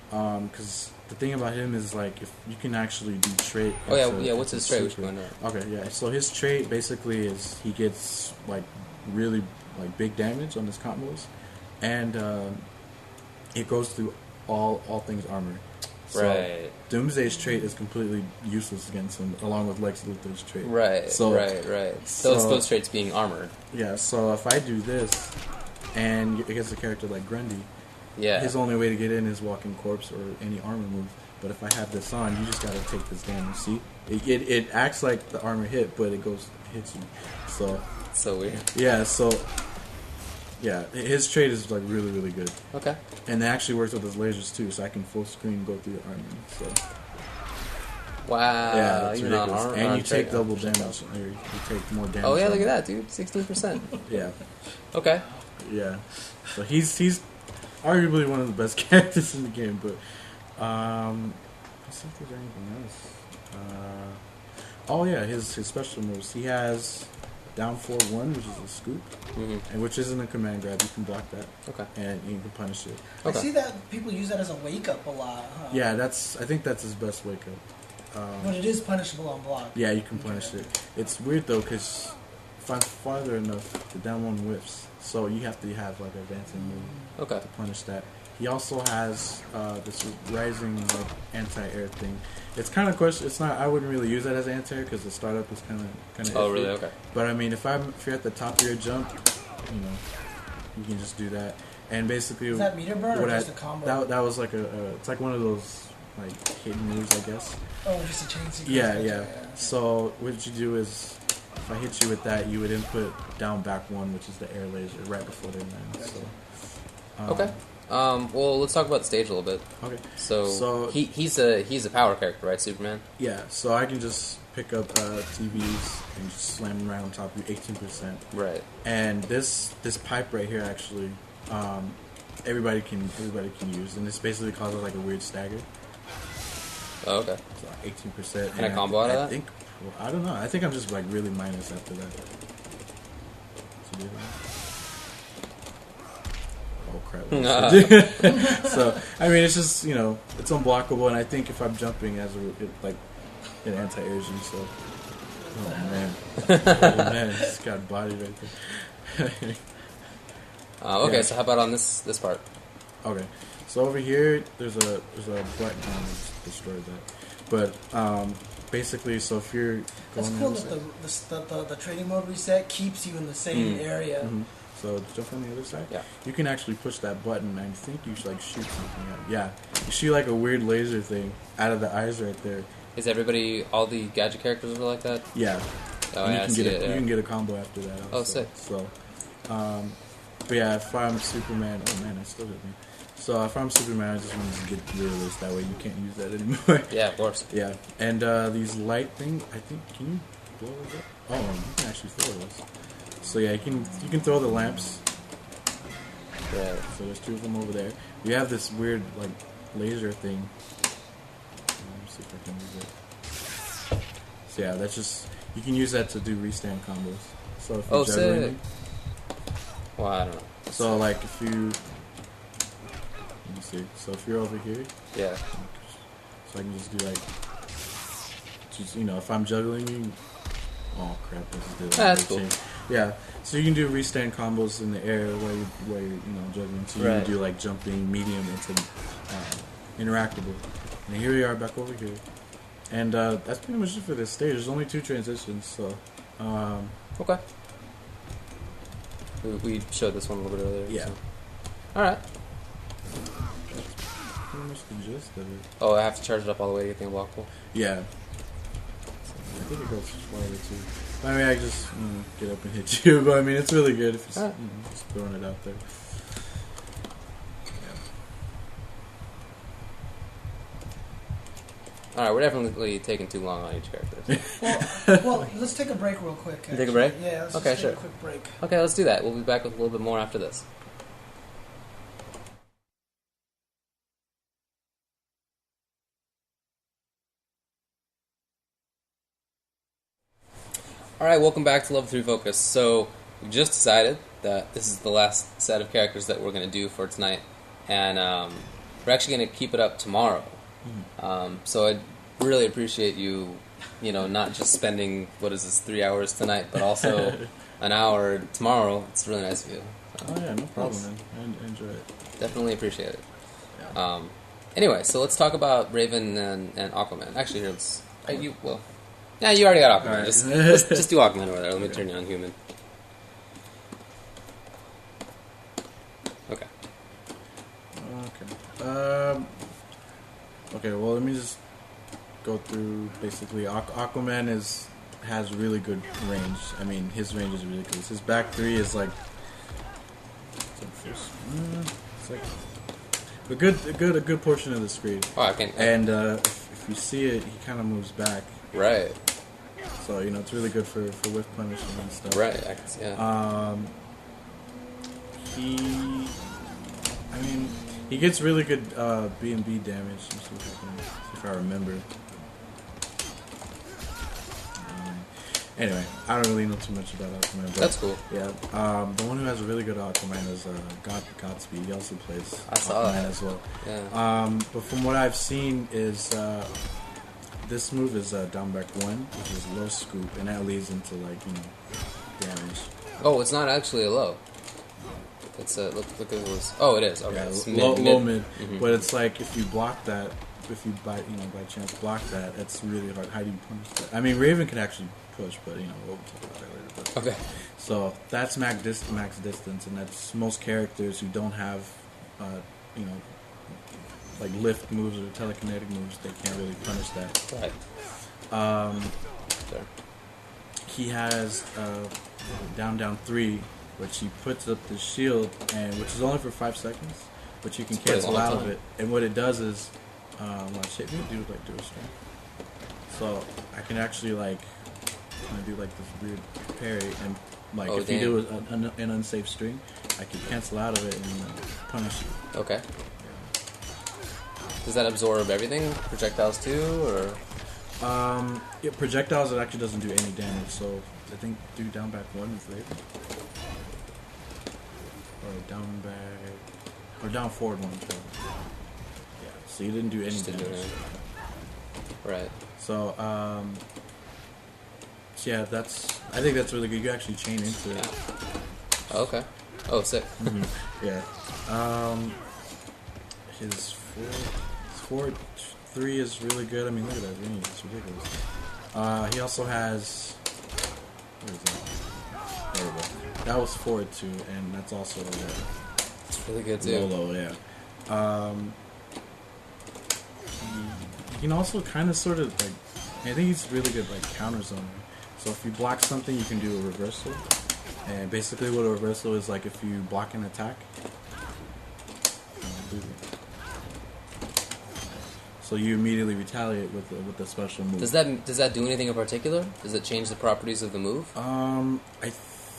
because the thing about him is like if you can actually do trait. Oh yeah. What's his trait? Which one? Okay, yeah. So his trait basically is he gets like really like big damage on his combos, and it goes through all things armor. So right. Doomsday's trait is completely useless against him, along with Lex Luthor's trait. Right. So, right. So, those traits being armored. Yeah. So if I do this, and against a character like Grundy, yeah, his only way to get in is walking corpse or any armor move. But if I have this on, you just gotta take this damage. See, it acts like the armor hit, but it hits you. So weird. Yeah. Yeah, his trait is like really, really good. Okay. And it actually works with his lasers too, so I can full screen go through the armor. So. Wow. Yeah, that's ridiculous. Armor, and you take double damage. Or you take more damage. Oh yeah, look at that, dude. 16%. Yeah. Okay. Yeah. So he's arguably one of the best characters in the game, but let's see if there's anything else. Oh yeah, his special moves. He has down 4-1, which is a scoop, and which isn't a command grab. You can block that. Okay. And you can punish it. Okay. I see that people use that as a wake up a lot. Huh? Yeah, I think that's his best wake up. But it is punishable on block. Yeah, you can punish it. It's weird though, because if I'm farther enough, the down one whiffs, so you have to have like advancing move to punish that. He also has this rising like anti-air thing. It's kind of question. It's not. I wouldn't really use that as anti-air because the startup is kind of. Oh, really? Okay. But I mean, if you're at the top of your jump, you can just do that. And basically, is that meter burn or just a combo? That was like it's like one of those like hidden moves, I guess. Oh, just a chain sequence. Yeah. So what you do is, if I hit you with that, you would input down back 1, which is the air laser, right before they land. So. Okay. Well, let's talk about the stage a little bit. Okay. So he's a power character, right, Superman? Yeah. So I can just pick up TVs and just slam them right on top of you, 18%. Right. And this pipe right here actually, everybody can use, and this basically causes like a weird stagger. Oh, okay. So 18%. Can I combo out of that? I don't know. I think I'm just like really minus after that. Oh crap. So I mean, it's just it's unblockable, and I think if I'm jumping it anti-airs you. So oh man, it's got body right there. Okay, so how about on this part? Okay, so over here there's a button that's destroyed that, but basically, so if you're going, that's cool that the training mode reset keeps you in the same area. Mm-hmm. So jump on the other side. Yeah. You can actually push that button, and I think you should shoot something out. Yeah. You shoot like a weird laser thing out of the eyes right there. Is all the gadget characters are like that? Yeah. Oh, yeah, you can get a combo after that also. Oh, sick. So, but yeah, if I'm Superman, oh man, I still hit me. So if I'm Superman, I just want to get rid of this. That way you can't use that anymore. Yeah, of course. Yeah. And these light things, I think, can you blow those up? Oh, you can actually throw those. So yeah, you can throw the lamps. Yeah. So there's 2 of them over there. You have this weird like laser thing. Let me see if I can use it. So yeah, that's just you can use that to do restand combos. So if you're juggling, well, I don't know. So like if you let me see. So if you're over here, yeah. So I can just do if I'm juggling you. Oh crap! That's cool. Yeah, so you can do restand combos in the air while you're juggling. So you can do like jumping, medium, into interactable. And here we are back over here, and that's pretty much it for this stage. There's only 2 transitions, so okay. We showed this one a little bit earlier. Yeah. So. All right. That's pretty much the gist of it. Oh, I have to charge it up all the way to get the unblockable? Yeah. I think it goes farther too. I mean, I just get up and hit you, but I mean, it's really good if you're just throwing it out there. Alright, we're definitely taking too long on each character. Well, let's take a break real quick. Take a break? Yeah, let's Okay, just sure. take a quick break. Okay, let's do that. We'll be back with a little bit more after this. Alright, welcome back to Level 3 Focus. So, we just decided that this is the last set of characters that we're going to do for tonight. And we're actually going to keep it up tomorrow. So I'd really appreciate you, not just spending, 3 hours tonight, but also an hour tomorrow. It's really nice of you. So, oh yeah, no problem, man. I enjoy it. Definitely appreciate it. Yeah. Anyway, so let's talk about Raven and Aquaman. Actually, here, yeah, you already got Aquaman. Right. Just do Aquaman over there. Let me turn you on human. Okay. Okay, well, let me just go through, basically, Aquaman has really good range. I mean, his range is ridiculous. His back three is like... It's like a good portion of the screen. Oh, I can... And if you see it, he kind of moves back. Right. So, it's really good for whiff punishing and stuff. Right, yeah. He gets really good B&B damage, if I remember. Anyway, I don't really know too much about Aquaman. But that's cool. Yeah, the one who has a really good Aquaman is Godspeed. He also plays I saw Aquaman that. as well. Yeah. But from what I've seen is this move is down back 1, which is low scoop, and that leads into damage. Oh, it's not actually a low. It's a look at this. Oh, it is. Okay, Yeah, it's low mid. Mm-hmm. But it's like if you block that, if you by chance block that, it's really hard. How do you punish that? I mean, Raven can actually push, but we'll talk about that later. But, okay. So that's max distance, and that's most characters who don't have, like lift moves or telekinetic moves. They can't really punish that. Right. Sure. He has down 3. Which he puts up the shield, and which is only for 5 seconds, but you can cancel out of it. And what it does is, shit, me do dual strength. So I can actually do this weird parry, and if you do an unsafe string, I can cancel out of it and punish you. Okay. Yeah. Does that absorb everything? Projectiles too, or? Yeah, projectiles it actually doesn't do any damage. So I think do down back 1 is later. Or down forward 1. So. Yeah, so you didn't do any damage. Right. So, yeah, I think that's really good. You actually chain into it. Oh, okay. Oh, sick. Mm-hmm. Yeah. His forward 3 is really good. I mean, look at that range. It's ridiculous. He also has... Where is that? There we go. That was forward 2, and that's also it's really good too. Low, yeah. He can also kind of sort of I think he's really good counter zoning. So if you block something, you can do a reversal. And basically, what a reversal is if you block an attack. So you immediately retaliate with the special move. Does that do anything in particular? Does it change the properties of the move? I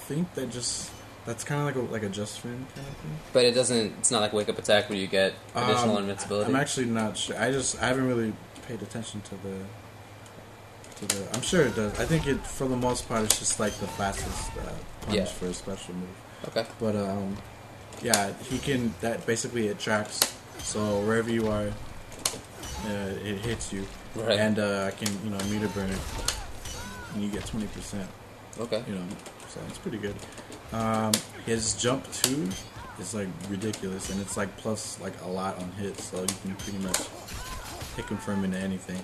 think that's kind of like a just for him kind of thing. But it doesn't. It's not like wake up attack where you get additional invincibility. I'm actually not sure. I haven't really paid attention to the. I'm sure it does. I think it for the most part it's just the fastest punish for a special move. Okay. But yeah, he can. That basically it tracks. So wherever you are, it hits you. Right. And I can meter burn it, and you get 20%. Okay. So it's pretty good. His jump 2 is ridiculous, and it's plus a lot on hits, so you can pretty much hit confirm into anything.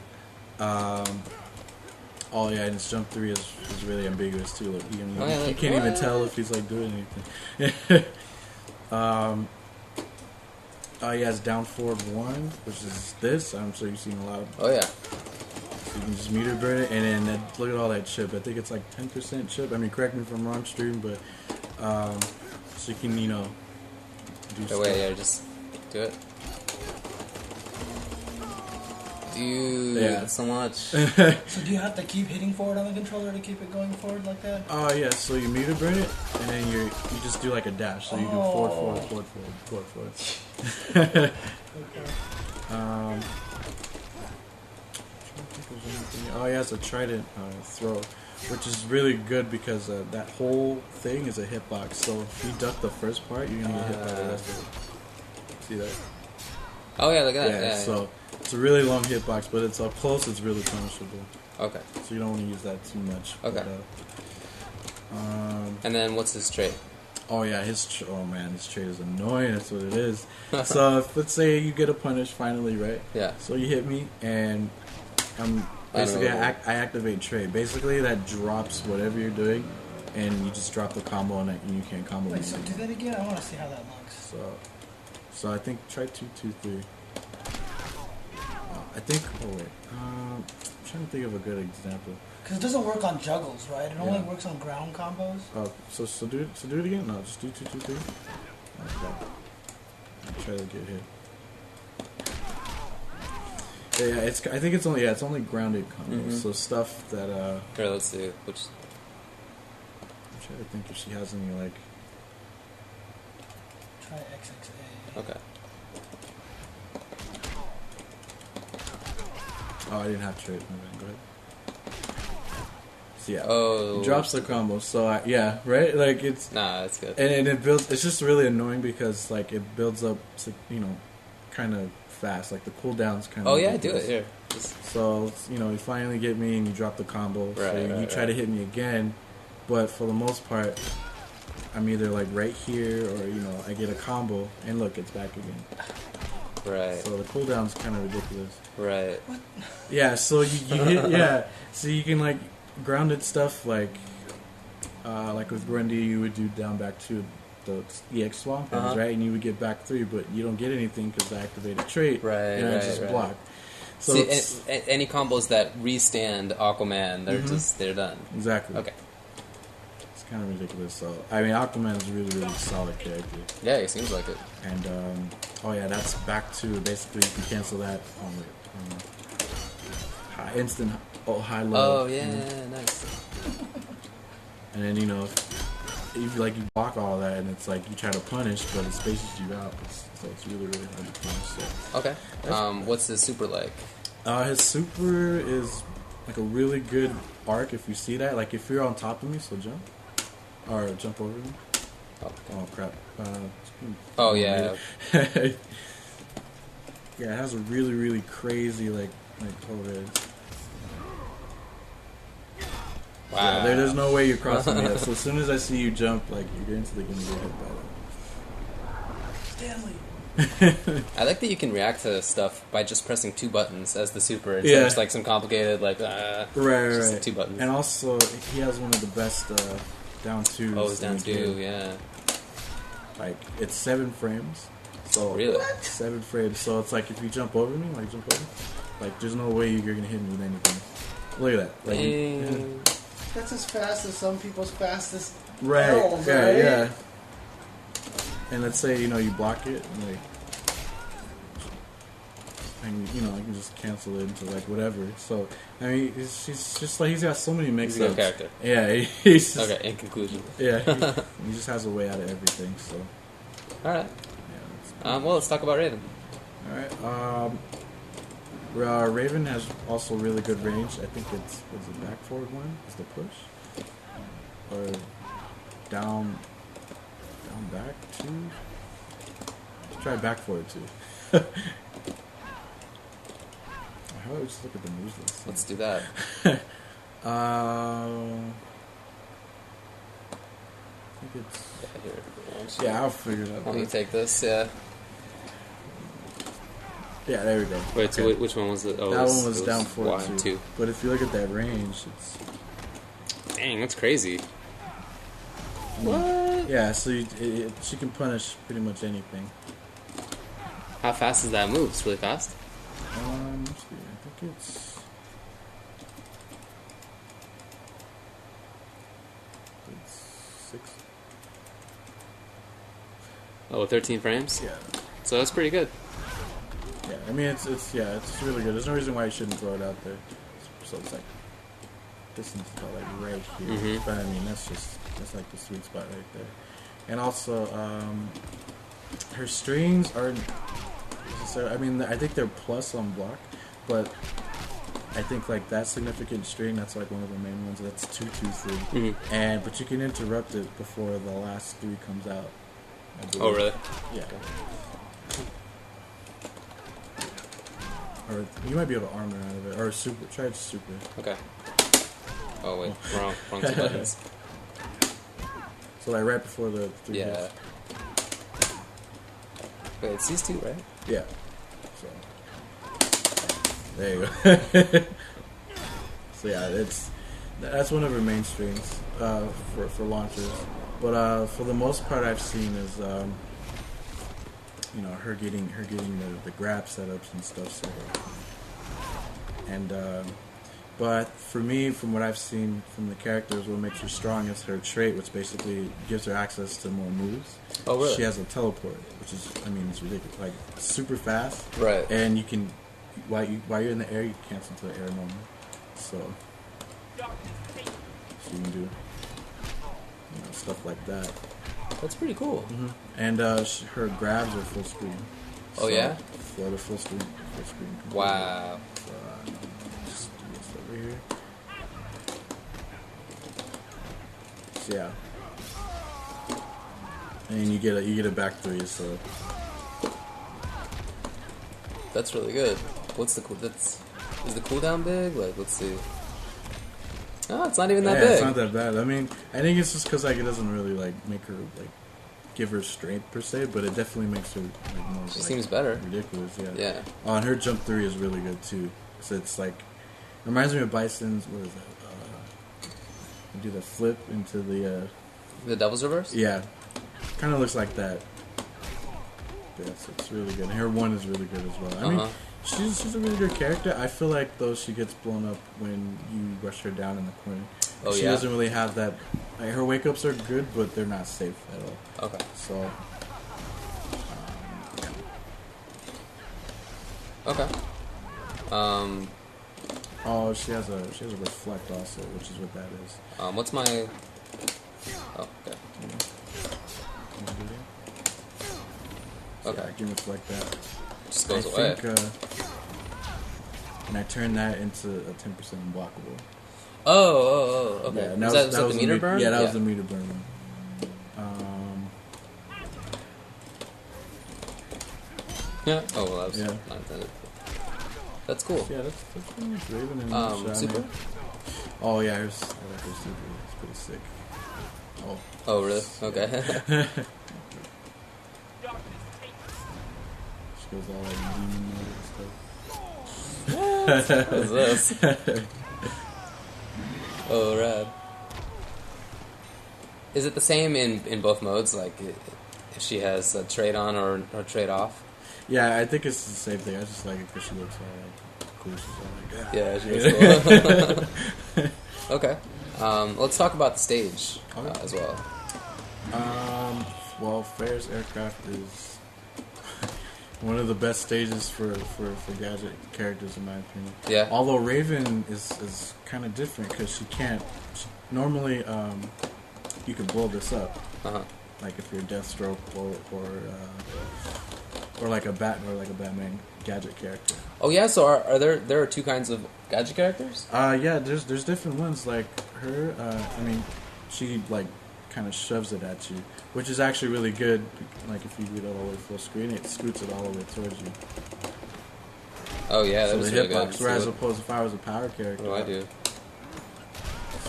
Oh yeah, and his jump 3 is really ambiguous too. You can't even tell if he's doing anything. He has down forward 1, which is this. I'm sure you've seen a lot of. Oh yeah. You can just meter burn it, and then look at all that chip. I think it's 10% chip. I mean, correct me if I'm wrong, stream, but so you can do stuff. Wait, yeah, just do it. Dude, Yeah. that's so much. So do you have to keep hitting forward on the controller to keep it going forward like that? Oh yeah, so you meter burn it, and then you just do like a dash. So you do forward. Okay. Oh yeah, it's a trident throw, which is really good because that whole thing is a hitbox. So if you duck the first part, you're gonna get hit by the rest of it. See that? Oh yeah, look at that. Yeah. So it's a really long hitbox, but it's up close. It's really punishable. Okay. So you don't want to use that too much. Okay. But, and then what's his trait? oh yeah, his trait is annoying. That's what it is. So if, let's say you get a punish finally, right? Yeah. So you hit me, and basically I activate trade. Basically that drops whatever you're doing, and you just drop the combo on it, and you can't combo. Wait, so do that again? I want to see how that looks. So I think try 2-2-3. I think. Oh wait. I'm trying to think of a good example. Because it doesn't work on juggles, right? It only works on ground combos. Oh, so do it again. No, just do 2-2-3. Okay. Try to get hit. Yeah, I think it's only grounded combos. So stuff that Here, let's see. Which? I'm trying to think if she has any like. Try XXA. Okay. Oh, I didn't have trade. Go ahead. So yeah. Oh. It drops the combo. So yeah, right? Like it's. Nah, that's good. And it builds. It's just really annoying because like it builds up to, kind of fast. Like the cooldown's kind of. Oh yeah, do it here. So you finally get me and you drop the combo. Right, so you try to hit me again, but for the most part, I'm either like right here or I get a combo and look, it's back again. Right. So the cooldown's kind of ridiculous. Right. What? Yeah. So you hit So you can like grounded stuff like with Grundy you would do down back to the EX swamp things, right? And you would get back 3, but you don't get anything because the activated trait. Right. And it's just blocked. So see, any combos that restand Aquaman, they're done. Exactly. Okay. It's kind of ridiculous. So I mean, Aquaman is a really, really solid character. Yeah, it seems like it. And that's back to basically you can cancel that on the instant high low. Oh yeah, nice. And then if you block all that, and it's like you try to punish, but it spaces you out. So it's really, really hard to punish. So. Okay. What's his super like? His super is like a really good arc. If you see that, like if you're on top of me, so jump or jump over me. Oh crap. Oh yeah. Yeah, it has a really, really crazy like overhead. Wow. Yeah, there's no way you're crossing me. So as soon as I see you jump, like you're instantly gonna get hit by that. Stanley. I like that you can react to stuff by just pressing 2 buttons as the super instead of just like some complicated right. 2 buttons. And also he has one of the best down 2s. Oh, it's down 2, yeah. Like it's 7 frames. So really? 7 frames. So it's like if you jump over me, there's no way you're gonna hit me with anything. Look at that. Like, that's as fast as some people's fastest right. barrels, Yeah, right? yeah. And let's say you block it, and you can just cancel it into like whatever. So I mean, he's just like he's got so many mix-ups. He's a good character. Yeah, he's just, okay. In conclusion. Yeah, he just has a way out of everything. So. All right. Yeah. Well, let's talk about Raven. All right. Raven has also really good range. I think it's the back forward one is the push, or down back 2. Try back forward 2. How about we just look at the moves list? Let's do that. I think it's I'll figure it out. Let me take this. Yeah. Yeah, there we go. Wait, so which one was it? Oh, that one was down 4 2. But if you look at that range, it's... Dang, that's crazy. What? Yeah, so she can punish pretty much anything. How fast is that move? It's really fast? Let's see. I think it's 6. Oh, 13 frames? Yeah. So that's pretty good. Yeah, I mean, it's really good. There's no reason why you shouldn't throw it out there. So it's like, distance is about like right here. But I mean, that's like the sweet spot right there. And also, her strings are, I mean, I think they're plus on block, but I think like that significant string, that's like one of the main ones. That's 2, 2, 3. But you can interrupt it before the last 3 comes out. Oh, really? Yeah. Or you might be able to armor out of it, or super. Try it super. Okay. Oh wait, wrong 2 buttons. So like right before the 3 Yeah. hits. Wait, it's these 2, right? Yeah. So there you go. So yeah, that's one of her main strings for launchers. But for the most part, I've seen is her getting the grab setups and stuff. So but for me, from what I've seen from the characters, what makes her strong is her trait, which basically gives her access to more moves. Oh, really? She has a teleport, which is, I mean, it's ridiculous. Like, super fast. Right. And you can, while you're in the air, you cancel to the air normal. So you can do stuff like that. That's pretty cool. And her grabs are full screen. Oh, yeah? Yeah, they're full screen. Wow. So, just do this over here. So, yeah. And you get a back 3, so That's really good. What's the is the cooldown big? Like, let's see. Oh, it's not even that big. It's not that bad. I mean, I think it's just because like it doesn't really like make her like give her strength per se, but it definitely makes her like more. She like, seems better. Ridiculous, yeah. Yeah. Oh, and her jump 3 is really good too. So it's like reminds me of Bison's. What is that? You do the flip into the. The Devil's Reverse. Yeah, kind of looks like that. Yeah, so it's really good. And her 1 is really good as well. I mean, she's a really good character. I feel like though she gets blown up when you rush her down in the corner. Oh, she doesn't really have that. Like, her wake ups are good, but they're not safe at all. Okay. So. Okay. Oh, she has a reflect also, which is what that is. What's my? Oh, okay. Okay. Yeah, I can reflect that. Just goes away. And I turned that into a 10% unblockable. Oh, okay. Yeah, was that the meter burn? Yeah, that was the meter burn. Yeah. Oh, well, that was Yeah. not intended. That's cool. Yeah, that's pretty much Raven and Super? Oh yeah, I like her super. It's pretty sick. Oh, really? Okay. She goes all like demon mode and stuff. What is this? Oh, rad. Is it the same in both modes? Like, if she has a trade on or trade off? Yeah, I think it's the same thing. I just like it because she looks all like cool. She's all like, Yeah, she looks cool. Okay. Let's talk about the stage as well. Well, Fair's aircraft is one of the best stages for gadget characters, in my opinion. Yeah. Although Raven is kind of different because she can't. Normally, you can blow this up. Like if you're Deathstroke or like a Batman gadget character. Oh yeah, so are there are 2 kinds of gadget characters? Yeah, there's different ones. Like her, I mean, she like kind of shoves it at you, which is actually really good. Like if you do it all the way full screen, it scoots it all the way towards you. Oh yeah, so that was the really good. hitbox. Whereas opposed if I was a power character, What do I do?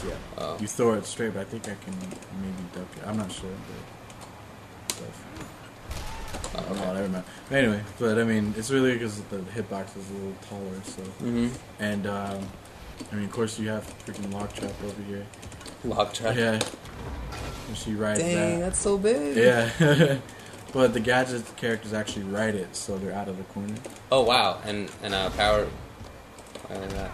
Yeah, you throw it straight. But I think I can maybe duck it. I'm not sure, but. Okay. No, never mind. But anyway, but I mean, it's really because the hitbox is a little taller. So, and I mean, of course, you have freaking Lock Trap over here. Lock Trap. Yeah. And she rides that. Dang, that's so big. Yeah. But the gadget characters actually ride it, so they're out of the corner. Oh wow, and power. I like that.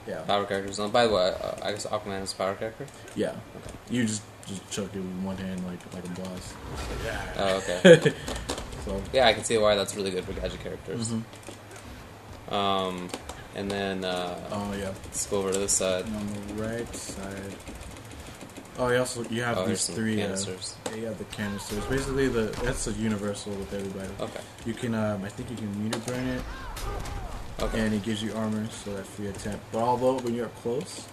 Yeah. Power characters. By the way, I guess Aquaman is a power character. Yeah. Okay. You just chuck it with one hand like a boss. Oh okay. So yeah, I can see why that's really good for gadget characters. Mm-hmm. And then oh yeah, let's go over to this side. And on the right side. Oh, you have these three canisters. Yeah, you have the canisters. Basically, that's a universal with everybody. Okay. You can, I think you can meter burn it. Okay. And it gives you armor, so that free attack. But although when you're up close,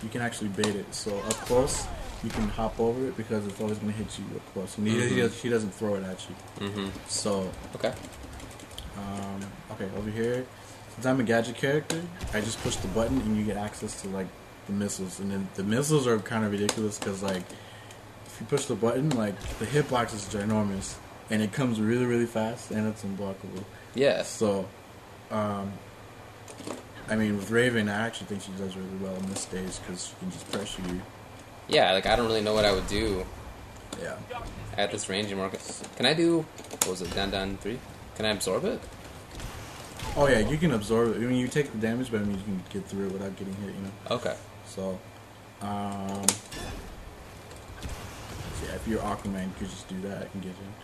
you can actually bait it. So up close, you can hop over it because it's always going to hit you up close. And he doesn't throw it at you. Mm-hmm. So okay. Okay, over here, since I'm a gadget character, I just push the button and you get access to like the missiles. And then the missiles are kind of ridiculous because like if you push the button, like the hitbox is ginormous and it comes really really fast and it's unblockable. Yeah. So. I mean, with Raven, I actually think she does really well in this stage because she can just pressure you. Yeah, like I don't really know what I would do. Yeah. At this range and market. Can I do, what was it, down 3? Can I absorb it? Oh yeah, you can absorb it. I mean, you take the damage, but I mean, you can get through it without getting hit, you know? Okay. So, yeah, if you're Aquaman, you could just do that and get in.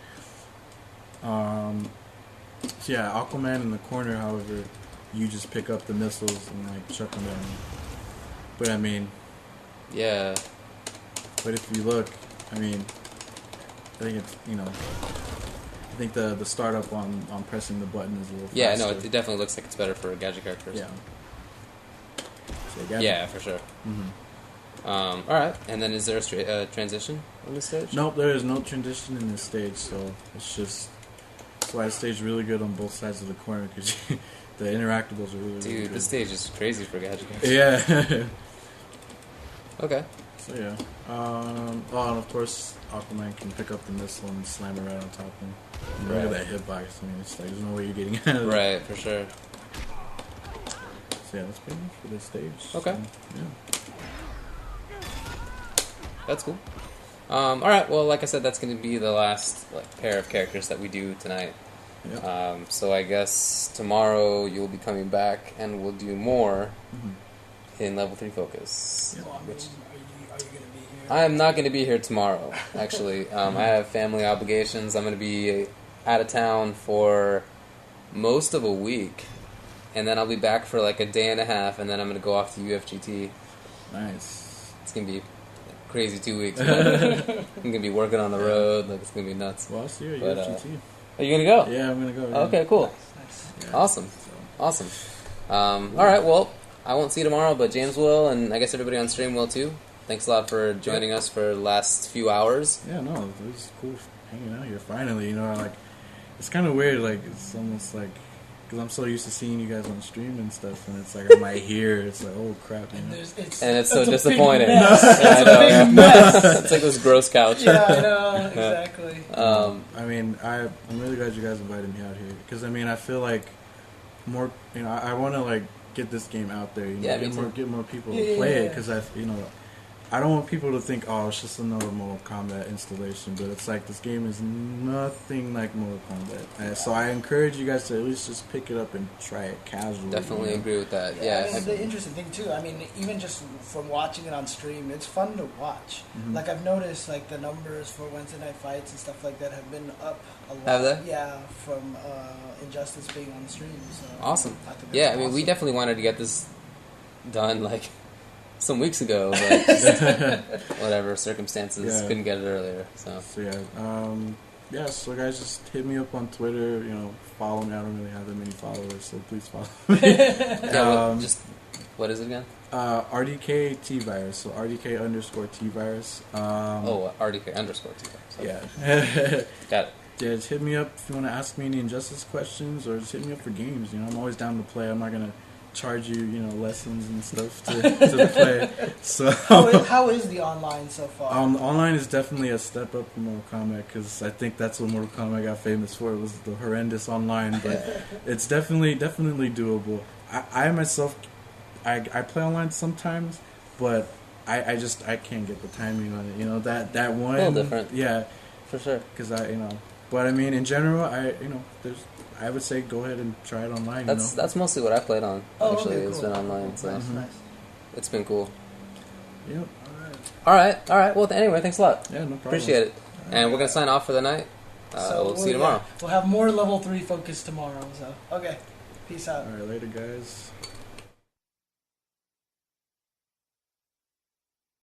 So yeah, Aquaman in the corner, however, you just pick up the missiles and like chuck them down. But I mean, yeah. But if you look, I mean, I think it's I think the startup on pressing the button is a little faster. Yeah, no, it definitely looks like it's better for gadget characters. Yeah. So yeah, for sure. Mm-hmm. All right, and then is there a transition on this stage? Nope, there is no transition in this stage, so it's just. That's why the stage is really good on both sides of the corner because the interactables are really, really good. Dude, this stage is crazy for gadget characters. Yeah. Okay. So yeah. And of course, Aquaman can pick up the missile and slam it right on top of him. And Right. Look at that hitbox. I mean, it's like there's no way you're getting out of it. Right, for sure. So yeah, that's pretty much for this stage. Okay. So, yeah. That's cool. Alright, well, like I said, that's going to be the last pair of characters that we do tonight. Yeah. So I guess tomorrow you'll be coming back and we'll do more in Level 3 Focus. Yeah. Well, I mean, are you going to be here? I am not going to be here tomorrow, actually. I have family obligations. I'm going to be out of town for most of a week. And then I'll be back for like a day and a half, and then I'm going to go off to UFGT. Nice. It's going to be crazy 2 weeks. I'm going to be working on the road. Like, it's going to be nuts. Well, I'll see you at But, UFGT. Are you going to go? Yeah, I'm going to go. Yeah. Okay, cool. Nice. Yeah. Awesome. So. Awesome. Alright, well, I won't see you tomorrow, but James will, and I guess everybody on stream will too. Thanks a lot for joining us for the last few hours. Yeah, no, it was cool hanging out here finally. You know, like, it's kind of weird. Like, it's almost like, because I'm so used to seeing you guys on stream and stuff, and it's like I'm right here. It's like, oh crap, you know. And it's so a big disappointing. mess. Yeah, I It's a know. big mess. It's like this gross couch. Yeah, I know, exactly. I mean, I'm really glad you guys invited me out here because I mean, I feel like more. You know, I want to like get this game out there. You know, Yeah, me too. get more people Yeah, to play it yeah. because I don't want people to think, oh, it's just another Mortal Kombat installation, but it's like this game is nothing like Mortal Kombat. So I encourage you guys to at least just pick it up and try it casually. Definitely you know? agree with that. Yeah, Yeah. I mean, the interesting thing too, I mean, even just from watching it on stream, it's fun to watch. Mhm. Like I've noticed, like the numbers for Wednesday night fights and stuff like that have been up a lot. Have they? Yeah, from Injustice being on stream. So Awesome. I think that's Yeah, I mean, we awesome. definitely wanted to get this done like some weeks ago, but just whatever circumstances Yeah. couldn't get it earlier. So So yeah, so guys, just hit me up on Twitter. You know, follow me. I don't really have that many followers, so please follow me. yeah, what is it again? RDK T virus. So RDK _T virus. RDK _ T. So, Yeah. got it. Yeah, just hit me up if you want to ask me any Injustice questions, or just hit me up for games. You know, I'm always down to play. I'm not gonna charge you, lessons and stuff to play. So How is the online so far? online is definitely a step up from Mortal Kombat because I think that's what Mortal Kombat got famous for. It was the horrendous online, but it's definitely doable. I myself, I play online sometimes, but I can't get the timing on it. You know that one. A little different. Yeah, For sure. because But I mean, in general, I would say go ahead and try it online. That's mostly what I played on. Oh, Actually, okay, it's cool. been online, so Nice, Mhm. nice. it's been cool. Yep. All right. All right. Well, anyway, thanks a lot. Yeah, no problem. Appreciate it. And we're gonna sign off for the night. We'll see you tomorrow. We'll have more level 3 focus tomorrow. So okay, peace out. All right, later, guys.